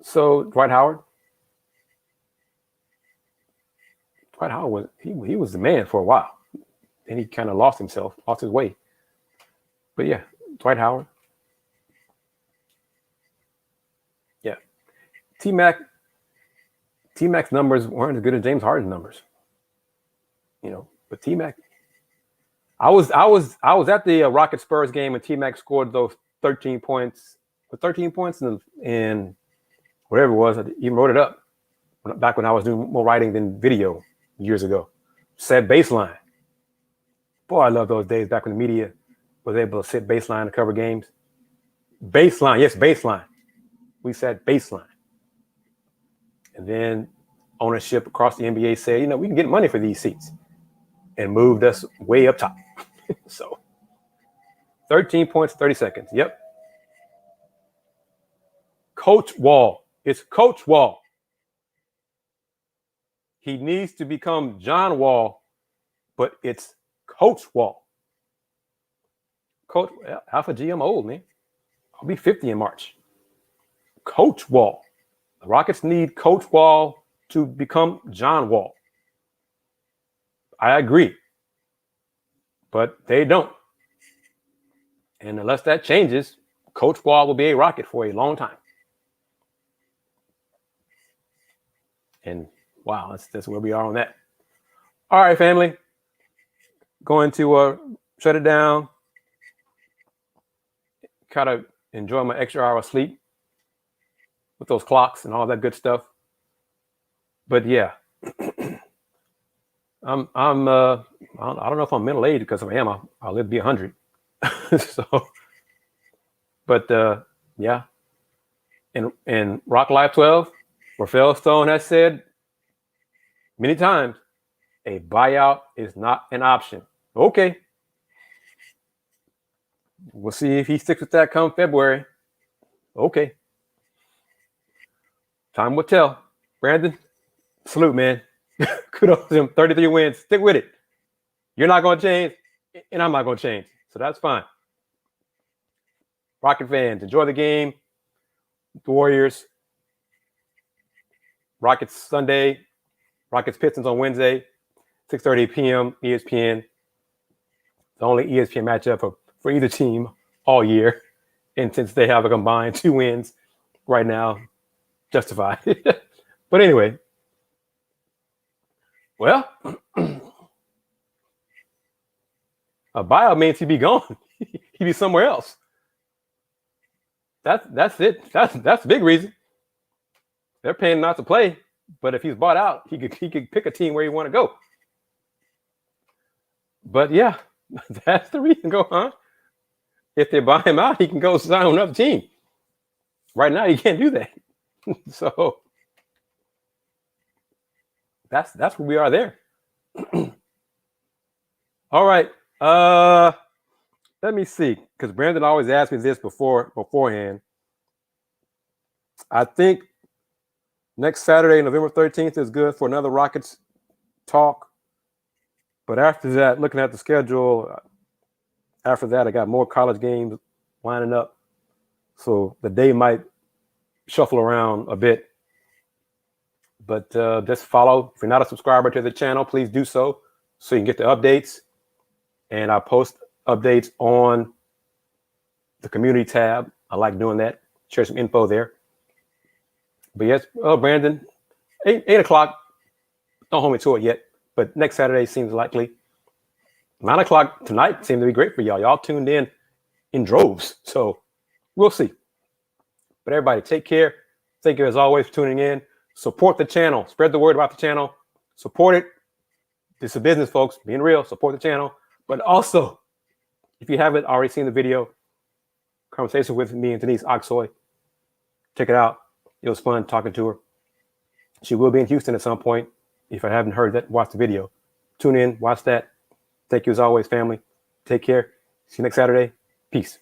So Dwight Howard. Dwight Howard was the man for a while. Then he kind of lost his way. But yeah, Dwight Howard. Yeah. T-Mac's numbers weren't as good as James Harden's numbers. But T-Mac. I was at the Rocket Spurs game when T-Mac scored those 13 points. With 13 points in whatever it was, I even wrote it up back when I was doing more writing than video years ago. Set baseline. Boy, I love those days back when the media was able to sit baseline to cover games. Baseline, yes, baseline. We said baseline. And then ownership across the NBA said, we can get money for these seats, and moved us way up top. So 13 points, 30 seconds. Yep. Coach Wall. It's Coach Wall. He needs to become John Wall, but it's Coach Wall. Coach Alpha G, I'm old, man. I'll be 50 in March. Coach Wall. The Rockets need Coach Wall to become John Wall. I agree. But they don't. And unless that changes, Coach Wall will be a Rocket for a long time. And wow, that's where we are on that. All right, family. Going to shut it down. Kind of enjoy my extra hour of sleep with those clocks and all that good stuff. But yeah, I don't know if I'm middle aged, because if I am, I'll live to be 100. So, but yeah, in Rock Live 12, Rafael Stone has said many times, a buyout is not an option. Okay. We'll see if he sticks with that come February. Okay. Time will tell. Brandon, salute, man. Kudos to him. 33 wins. Stick with it. You're not going to change, and I'm not going to change. So that's fine. Rocket fans, enjoy the game. The Warriors. Rockets Sunday. Rockets Pistons on Wednesday. 6:30 p.m. ESPN. The only ESPN matchup for either team all year. And since they have a combined 2 wins right now, justified. But anyway. Well, a buyout means he'd be gone. He'd be somewhere else. That's it. That's the big reason. They're paying not to play, but if he's bought out, he could pick a team where he want to go. But yeah, that's the reason. Go, huh? If they buy him out, he can go sign on another team. Right now, he can't do that. So that's where we are there. All right. Let me see, because Brandon always asks me this beforehand. I think next Saturday, November 13th, is good for another Rockets talk. But after that, looking at the schedule, after that, I got more college games lining up. So the day might shuffle around a bit. But just follow. If you're not a subscriber to the channel, please do so you can get the updates. And I post updates on the community tab. I like doing that. Share some info there. But yes, Brandon, 8 o'clock. Don't hold me to it yet. But next Saturday seems likely. 9 o'clock tonight seemed to be great for y'all. Y'all tuned in droves. So we'll see. But everybody, take care. Thank you as always for tuning in. Support the channel. Spread the word about the channel. Support it. This is a business, folks. Being real. Support the channel. But also, if you haven't already seen the video, conversation with me and Denise Oxoy, check it out. It was fun talking to her. She will be in Houston at some point. If I haven't heard that, watch the video. Tune in, watch that. Thank you as always, family. Take care. See you next Saturday. Peace.